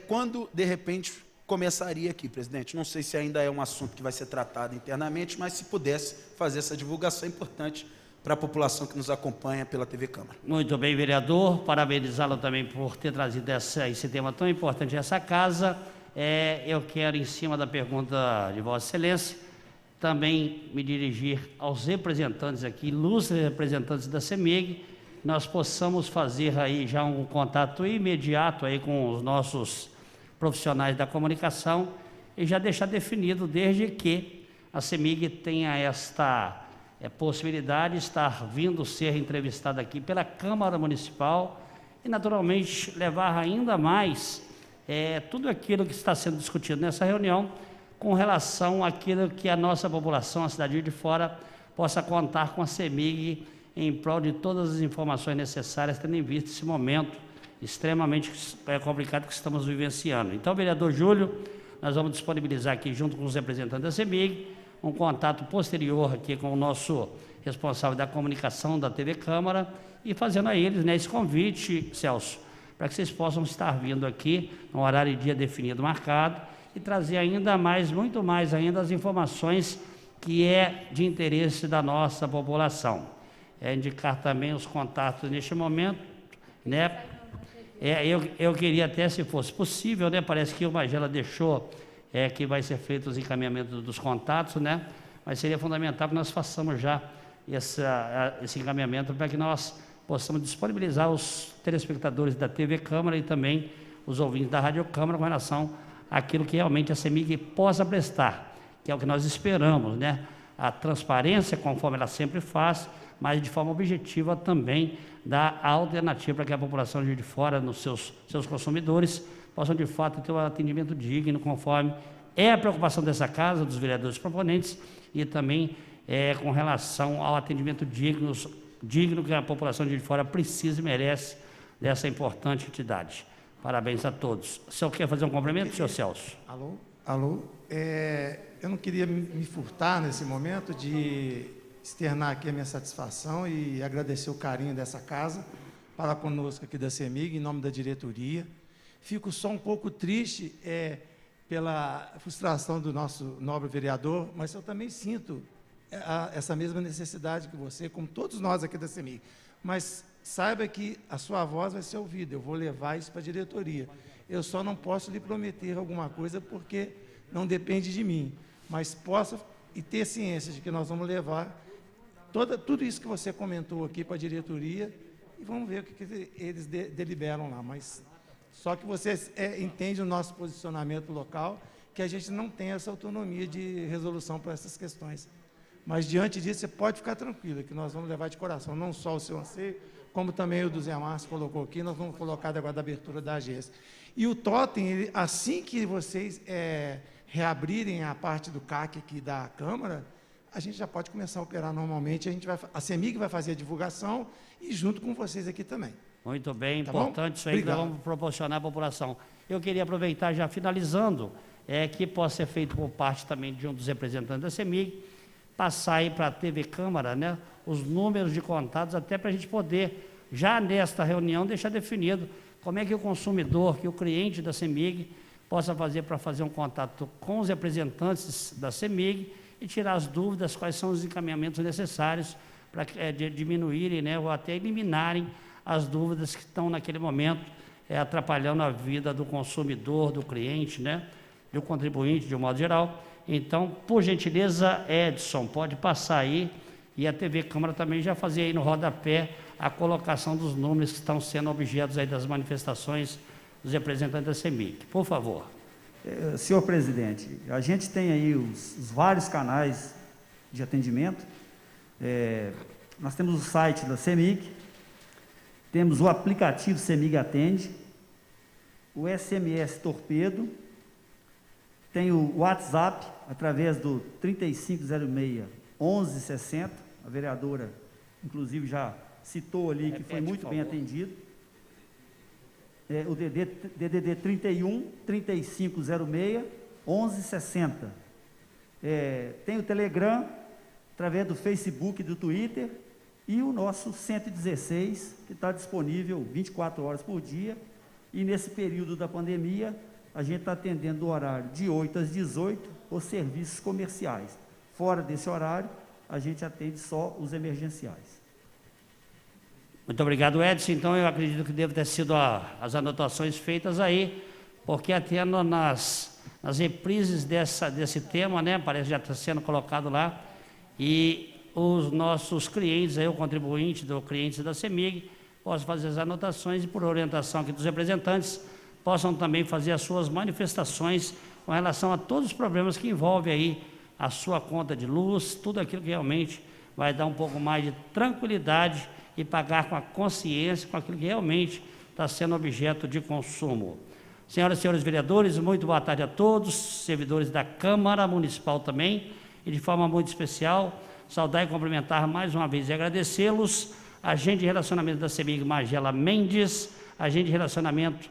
quando, de repente, começaria aqui, presidente. Não sei se ainda é um assunto que vai ser tratado internamente, mas se pudesse fazer essa divulgação importante para a população que nos acompanha pela TV Câmara. Muito bem, vereador. Parabenizá-lo também por ter trazido esse tema tão importante a essa casa. Eu quero, em cima da pergunta de Vossa Excelência, também me dirigir aos representantes aqui, ilustres representantes da CEMIG, nós possamos fazer aí já um contato imediato aí com os nossos profissionais da comunicação e já deixar definido desde que a CEMIG tenha esta possibilidade de estar vindo ser entrevistada aqui pela Câmara Municipal e, naturalmente, levar ainda mais tudo aquilo que está sendo discutido nessa reunião com relação àquilo que a nossa população, a cidade de Fora, possa contar com a CEMIG em prol de todas as informações necessárias, tendo em vista esse momento extremamente complicado que estamos vivenciando. Então, vereador Júlio, nós vamos disponibilizar aqui, junto com os representantes da CEMIG, um contato posterior aqui com o nosso responsável da comunicação da TV Câmara e fazendo a eles, né, esse convite, Celso, para que vocês possam estar vindo aqui no horário e dia definido, marcado, e trazer ainda mais, muito mais ainda, as informações que é de interesse da nossa população. Indicar também os contatos neste momento, né? Eu queria até, se fosse possível, né? Parece que o Magela deixou que vai ser feito os encaminhamentos dos contatos, né? Mas seria fundamental que nós façamos já esse encaminhamento para que nós possamos disponibilizar os telespectadores da TV Câmara e também os ouvintes da Rádio Câmara com relação àquilo que realmente a CEMIG possa prestar, que é o que nós esperamos, né? A transparência, conforme ela sempre faz, mas de forma objetiva também dar a alternativa para que a população de Juiz de Fora, nos seus consumidores, possam de fato ter um atendimento digno, conforme é a preocupação dessa casa, dos vereadores proponentes, e também com relação ao atendimento digno que a população de Juiz de Fora precisa e merece dessa importante entidade. Parabéns a todos. O senhor quer fazer um complemento, senhor Celso? Alô? Eu não queria me furtar nesse momento de externar aqui a minha satisfação e agradecer o carinho dessa casa para conosco aqui da CEMIG, em nome da diretoria. Fico só um pouco triste pela frustração do nosso nobre vereador, mas eu também sinto essa mesma necessidade que você, como todos nós aqui da CEMIG. Mas saiba que a sua voz vai ser ouvida, eu vou levar isso para a diretoria. Eu só não posso lhe prometer alguma coisa porque não depende de mim, mas posso e ter ciência de que nós vamos levar tudo isso que você comentou aqui para a diretoria e vamos ver o que eles deliberam lá. Mas só que você entende o nosso posicionamento local, que a gente não tem essa autonomia de resolução para essas questões. Mas, diante disso, você pode ficar tranquilo, que nós vamos levar de coração, não só o seu anseio, como também o do Zé Márcio colocou aqui, nós vamos colocar agora da abertura da agência. E o totem, assim que vocês reabrirem a parte do CAC aqui da Câmara, a gente já pode começar a operar normalmente, a CEMIG vai fazer a divulgação e junto com vocês aqui também. Muito bem, Tá importante bom? isso aí que nós Obrigado. vamos proporcionar à população. Eu queria aproveitar, já finalizando, que possa ser feito por parte também de um dos representantes da CEMIG, passar aí para a TV Câmara, né, os números de contatos, até para a gente poder, já nesta reunião, deixar definido como é que o consumidor, que o cliente da CEMIG, possa fazer para fazer um contato com os representantes da CEMIG e tirar as dúvidas, quais são os encaminhamentos necessários para diminuírem, né, ou até eliminarem as dúvidas que estão naquele momento atrapalhando a vida do consumidor, do cliente, né, do contribuinte, de um modo geral. Então, por gentileza, Edson, pode passar aí, e a TV Câmara também já fazia aí no rodapé a colocação dos números que estão sendo objetos aí das manifestações dos representantes da CEMIG. Por favor. Senhor presidente, a gente tem aí os vários canais de atendimento. Nós temos o site da CEMIG, temos o aplicativo CEMIG Atende, o SMS Torpedo, tem o WhatsApp, através do 3506-1160, a vereadora, inclusive, já citou ali que foi muito bem atendido. O DDD 31-3506-1160. Tem o Telegram, através do Facebook e do Twitter, e o nosso 116, que está disponível 24 horas por dia, e nesse período da pandemia, a gente está atendendo do horário de 8 às 18 os serviços comerciais. Fora desse horário, a gente atende só os emergenciais. Muito obrigado, Edson. Então, eu acredito que deve ter sido as anotações feitas aí, porque até nas reprises desse tema, né, parece que já está sendo colocado lá, e os nossos clientes, aí, o contribuinte do cliente da CEMIG, possam fazer as anotações e, por orientação aqui dos representantes, possam também fazer as suas manifestações com relação a todos os problemas que envolvem aí a sua conta de luz, tudo aquilo que realmente vai dar um pouco mais de tranquilidade e pagar com a consciência, com aquilo que realmente está sendo objeto de consumo. Senhoras e senhores vereadores, muito boa tarde a todos, servidores da Câmara Municipal também, e de forma muito especial, saudar e cumprimentar mais uma vez e agradecê-los, agente de relacionamento da CEMIG Magela Mendes, agente de relacionamento,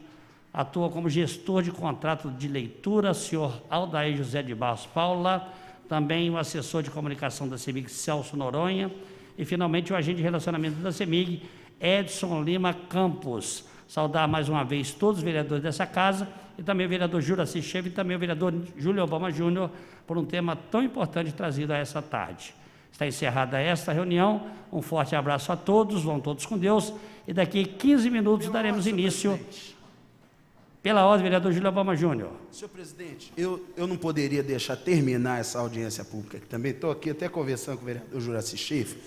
atua como gestor de contrato de leitura, senhor Aldair José de Barros Paula, também o assessor de comunicação da CEMIG, Celso Noronha, e finalmente o agente de relacionamento da CEMIG, Edson Lima Campos. Saudar mais uma vez todos os vereadores dessa casa, e também o vereador Juraci Chefe e também o vereador Júlio Obama Júnior, por um tema tão importante trazido a essa tarde. Está encerrada esta reunião, um forte abraço a todos, vão todos com Deus, e daqui 15 minutos daremos início, pela ordem, vereador Júlio Obama Júnior. Senhor presidente, eu não poderia deixar terminar essa audiência pública aqui também, estou aqui até conversando com o vereador Juraci Chefe,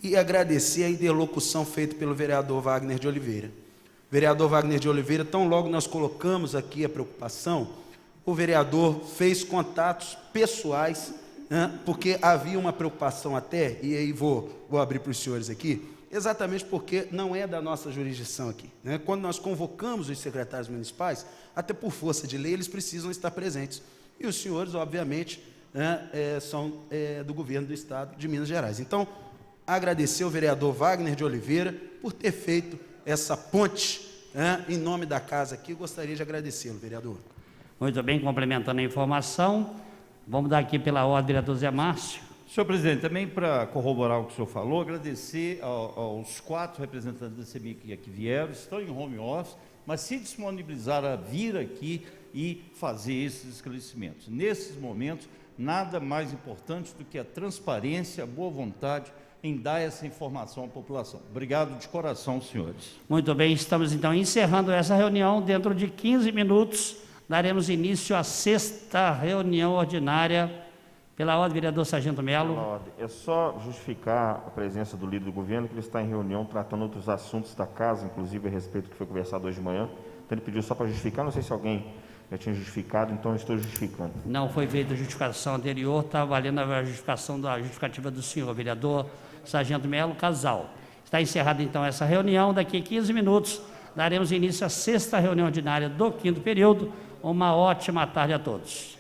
e agradecer a interlocução feita pelo vereador Wagner de Oliveira. Vereador Wagner de Oliveira, tão logo nós colocamos aqui a preocupação, o vereador fez contatos pessoais, né, porque havia uma preocupação até, e aí vou abrir para os senhores aqui, exatamente porque não é da nossa jurisdição aqui, né? Quando nós convocamos os secretários municipais, até por força de lei, eles precisam estar presentes. E os senhores, obviamente, né, são do governo do Estado de Minas Gerais. Então, agradecer ao vereador Wagner de Oliveira por ter feito essa ponte, né, em nome da casa aqui. Gostaria de agradecê-lo, vereador. Muito bem, complementando a informação, vamos dar aqui pela ordem, vereador Zé Márcio. Senhor presidente, também para corroborar o que o senhor falou, agradecer aos 4 representantes da CEMIG que aqui vieram, estão em home office, mas se disponibilizaram a vir aqui e fazer esses esclarecimentos. Nesses momentos, nada mais importante do que a transparência, a boa vontade em dar essa informação à população. Obrigado de coração, senhores. Muito bem, estamos então encerrando essa reunião. Dentro de 15 minutos, daremos início à 6ª reunião ordinária. Pela ordem, vereador Sargento Melo. Pela ordem. É só justificar a presença do líder do governo, que ele está em reunião tratando outros assuntos da casa, inclusive a respeito do que foi conversado hoje de manhã. Então ele pediu só para justificar, não sei se alguém já tinha justificado, então eu estou justificando. Não foi feita a justificação anterior, está valendo a justificativa do senhor, vereador Sargento Melo Casal. Está encerrada então essa reunião. Daqui a 15 minutos daremos início à 6ª reunião ordinária do 5º período. Uma ótima tarde a todos.